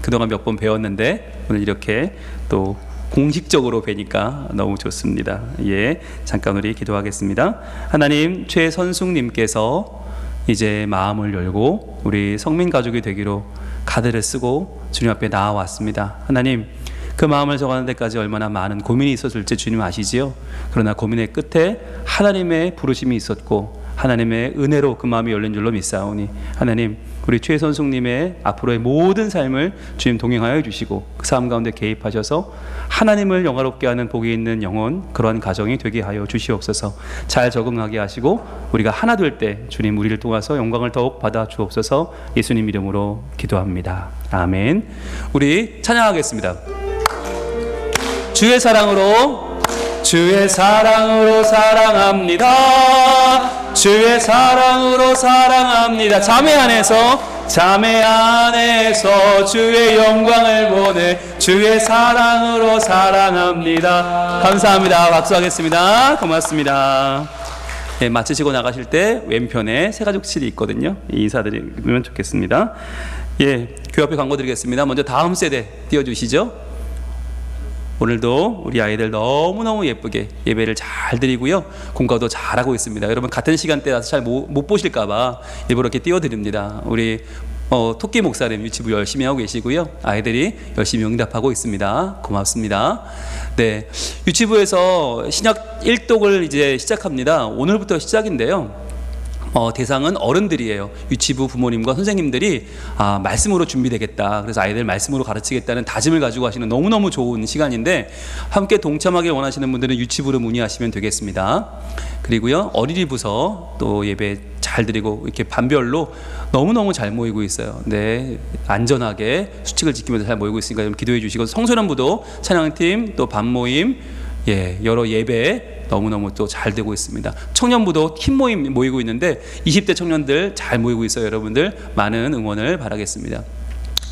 그동안 몇 번 배웠는데 오늘 이렇게 또 공식적으로 뵈니까 너무 좋습니다. 예, 잠깐 우리 기도하겠습니다. 하나님, 최선숙님께서 이제 마음을 열고 우리 성민 가족이 되기로 카드를 쓰고 주님 앞에 나와왔습니다. 하나님, 그 마음을 정하는 데까지 얼마나 많은 고민이 있었을지 주님 아시지요? 그러나 고민의 끝에 하나님의 부르심이 있었고 하나님의 은혜로 그 마음이 열린 줄로 믿사오니 하나님, 우리 최선숙님의 앞으로의 모든 삶을 주님 동행하여 주시고 그 삶 가운데 개입하셔서 하나님을 영화롭게 하는 복이 있는 영혼, 그러한 가정이 되게 하여 주시옵소서. 잘 적응하게 하시고 우리가 하나 될 때 주님 우리를 통해서 영광을 더욱 받아 주옵소서. 예수님 이름으로 기도합니다. 아멘. 우리 찬양하겠습니다. 주의 사랑으로, 주의 사랑으로 사랑합니다. 주의 사랑으로 사랑합니다. 자매 안에서 주의 영광을 보내 주의 사랑으로 사랑합니다. 감사합니다. 박수하겠습니다. 고맙습니다. 네, 마치시고 나가실 때 왼편에 새가족실이 있거든요. 인사드리면 좋겠습니다. 예, 교회 앞에 광고 드리겠습니다. 먼저 다음 세대 띄워주시죠. 오늘도 우리 아이들 너무너무 예쁘게 예배를 잘 드리고요. 공부도 잘하고 있습니다. 여러분 같은 시간대라서 잘 못 보실까봐 일부러 이렇게 띄워드립니다. 우리 토끼 목사님 유치부 열심히 하고 계시고요. 아이들이 열심히 응답하고 있습니다. 고맙습니다. 네, 유치부에서 신약 1독을 이제 시작합니다. 오늘부터 시작인데요. 대상은 어른들이에요. 유치부 부모님과 선생님들이 말씀으로 준비되겠다. 그래서 아이들 말씀으로 가르치겠다는 다짐을 가지고 하시는 너무너무 좋은 시간인데 함께 동참하기 원하시는 분들은 유치부로 문의하시면 되겠습니다. 그리고요, 어린이 부서 또 예배 잘 드리고 이렇게 반별로 너무너무 잘 모이고 있어요. 네, 안전하게 수칙을 지키면서 잘 모이고 있으니까 좀 기도해 주시고 청소년부도 찬양팀 또 반모임 여러 예배 너무너무 또 잘 되고 있습니다. 청년부도 팀 모임 모이고 있는데 20대 청년들 잘 모이고 있어요. 여러분들 많은 응원을 바라겠습니다.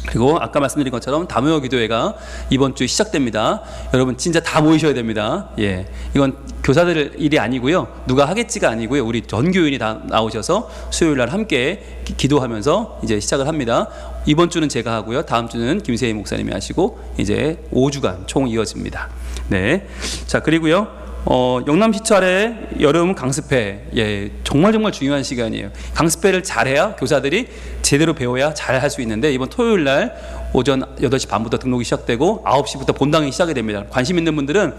그리고 아까 말씀드린 것처럼 다모여 기도회가 이번 주 시작됩니다. 여러분 진짜 다 모이셔야 됩니다. 예, 이건 교사들 일이 아니고요. 누가 하겠지가 아니고요. 우리 전 교인이 다 나오셔서 수요일 날 함께 기도하면서 이제 시작을 합니다. 이번 주는 제가 하고요. 다음 주는 김세희 목사님이 하시고 이제 5주간 총 이어집니다. 네, 자 그리고요. 영남시찰의 여름 강습회, 정말 중요한 시간이에요. 강습회를 잘해야 교사들이 제대로 배워야 잘 할 수 있는데, 이번 토요일 날 오전 8시 반부터 등록이 시작되고 9시부터 본당이 시작이 됩니다. 관심 있는 분들은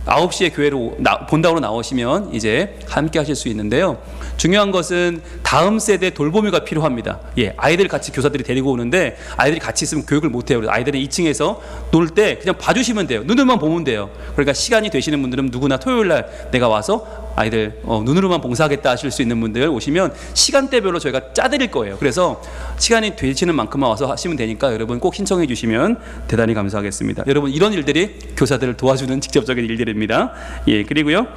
9시에 교회로 본당으로 나오시면 이제 함께 하실 수 있는데요. 중요한 것은 다음 세대 돌보미가 필요합니다. 예, 아이들 같이 교사들이 데리고 오는데 아이들이 같이 있으면 교육을 못 해요. 그래서 아이들은 2층에서 놀 때 그냥 봐주시면 돼요. 눈으로만 보면 돼요. 그러니까 시간이 되시는 분들은 누구나 토요일 날 내가 와서 아이들 눈으로만 봉사하겠다 하실 수 있는 분들 오시면 시간대별로 저희가 짜드릴 거예요. 그래서 시간이 되시는 만큼만 와서 하시면 되니까 여러분 꼭 신청해 주시면 대단히 감사하겠습니다. 여러분, 이런 일들이 교사들을 도와주는 직접적인 일들입니다. 예, 그리고요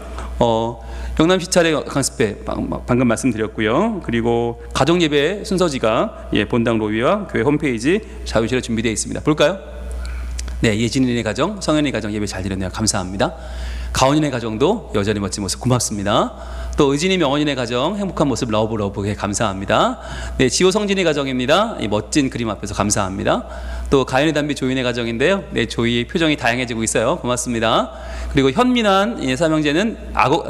영남시 차례 강습회 방금 말씀드렸고요. 그리고 가정예배 순서지가 본당 로비와 교회 홈페이지 자유실에 준비되어 있습니다. 볼까요? 네, 예진이네 가정, 성현이 가정 예배 잘 드렸네요. 감사합니다. 가온이네 가정도 여전히 멋진 모습 고맙습니다. 또 의진이 명원이네 가정 행복한 모습 러브에 감사합니다. 네, 지호 성진이 가정입니다. 이 멋진 그림 앞에서 감사합니다. 또 가연이 담비 조인의 가정인데요. 네, 조이의 표정이 다양해지고 있어요. 고맙습니다. 그리고 현민한 삼형제는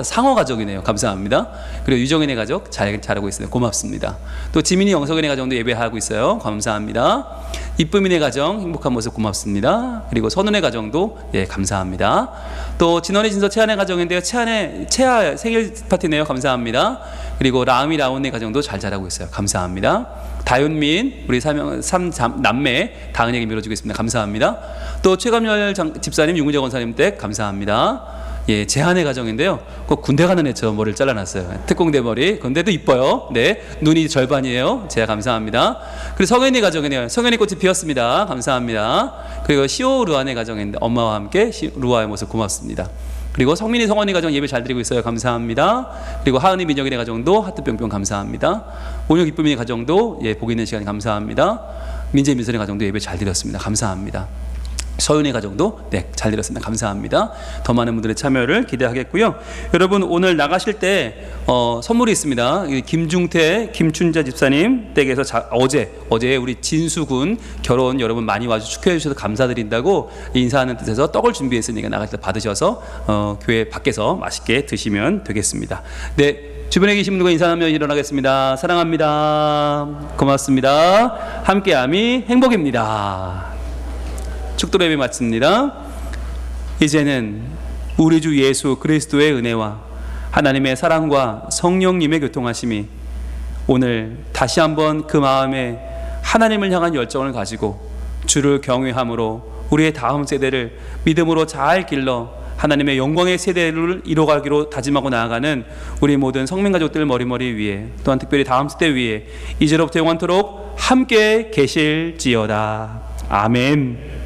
상어 가족이네요. 감사합니다. 그리고 유정인의 가족 잘하고 있어요. 고맙습니다. 또 지민이 영석인의 가정도 예배하고 있어요. 감사합니다. 이쁨이네 가정 행복한 모습 고맙습니다. 그리고 선운의 가정도 감사합니다. 또 진원이 진서 채안의 가정인데요. 채아 생일 파티네요. 감사합니다. 그리고 라음이 라온의 가정도 잘 자라고 있어요. 감사합니다. 다윤민 우리 남매 다은에게 밀어주고 있습니다. 감사합니다. 또 최감열 집사님, 유문재 권사님 댁 감사합니다. 예, 제한의 가정인데요. 꼭 군대 가는 애처럼 머리를 잘라놨어요. 특공대 머리. 근데도 이뻐요. 네, 눈이 절반이에요. 제가 감사합니다. 그리고 성현이 가정이네요. 성현이 꽃이 피었습니다. 감사합니다. 그리고 시오 루안의 가정인데 엄마와 함께 루아의 모습 고맙습니다. 그리고 성민이 성원이 가정 예배 잘 드리고 있어요. 감사합니다. 그리고 하은이 민혁이네 가정도 하트 뿅뿅 감사합니다. 온유 기쁨이네 가정도 보고 있는 시간 감사합니다. 민재 민선의 가정도 예배 잘 드렸습니다. 감사합니다. 서윤의 가정도 잘 드렸습니다. 감사합니다. 더 많은 분들의 참여를 기대하겠고요. 여러분, 오늘 나가실 때 선물이 있습니다. 김중태, 김춘자 집사님 댁에서 어제 우리 진수군 결혼 여러분 많이 와서 축하해 주셔서 감사드린다고 인사하는 뜻에서 떡을 준비했으니까 나갈 때 받으셔서 교회 밖에서 맛있게 드시면 되겠습니다. 네, 주변에 계신 분들과 인사하며 일어나겠습니다. 사랑합니다. 고맙습니다. 함께함이 행복입니다. 축도 예배 마칩니다. 이제는 우리 주 예수 그리스도의 은혜와 하나님의 사랑과 성령님의 교통하심이 오늘 다시 한번 그 마음에 하나님을 향한 열정을 가지고 주를 경외함으로 우리의 다음 세대를 믿음으로 잘 길러 하나님의 영광의 세대를 이뤄가기로 다짐하고 나아가는 우리 모든 성민가족들 머리머리 위에, 또한 특별히 다음 세대 위에 이제로부터 영원토록 함께 계실지어다. 아멘.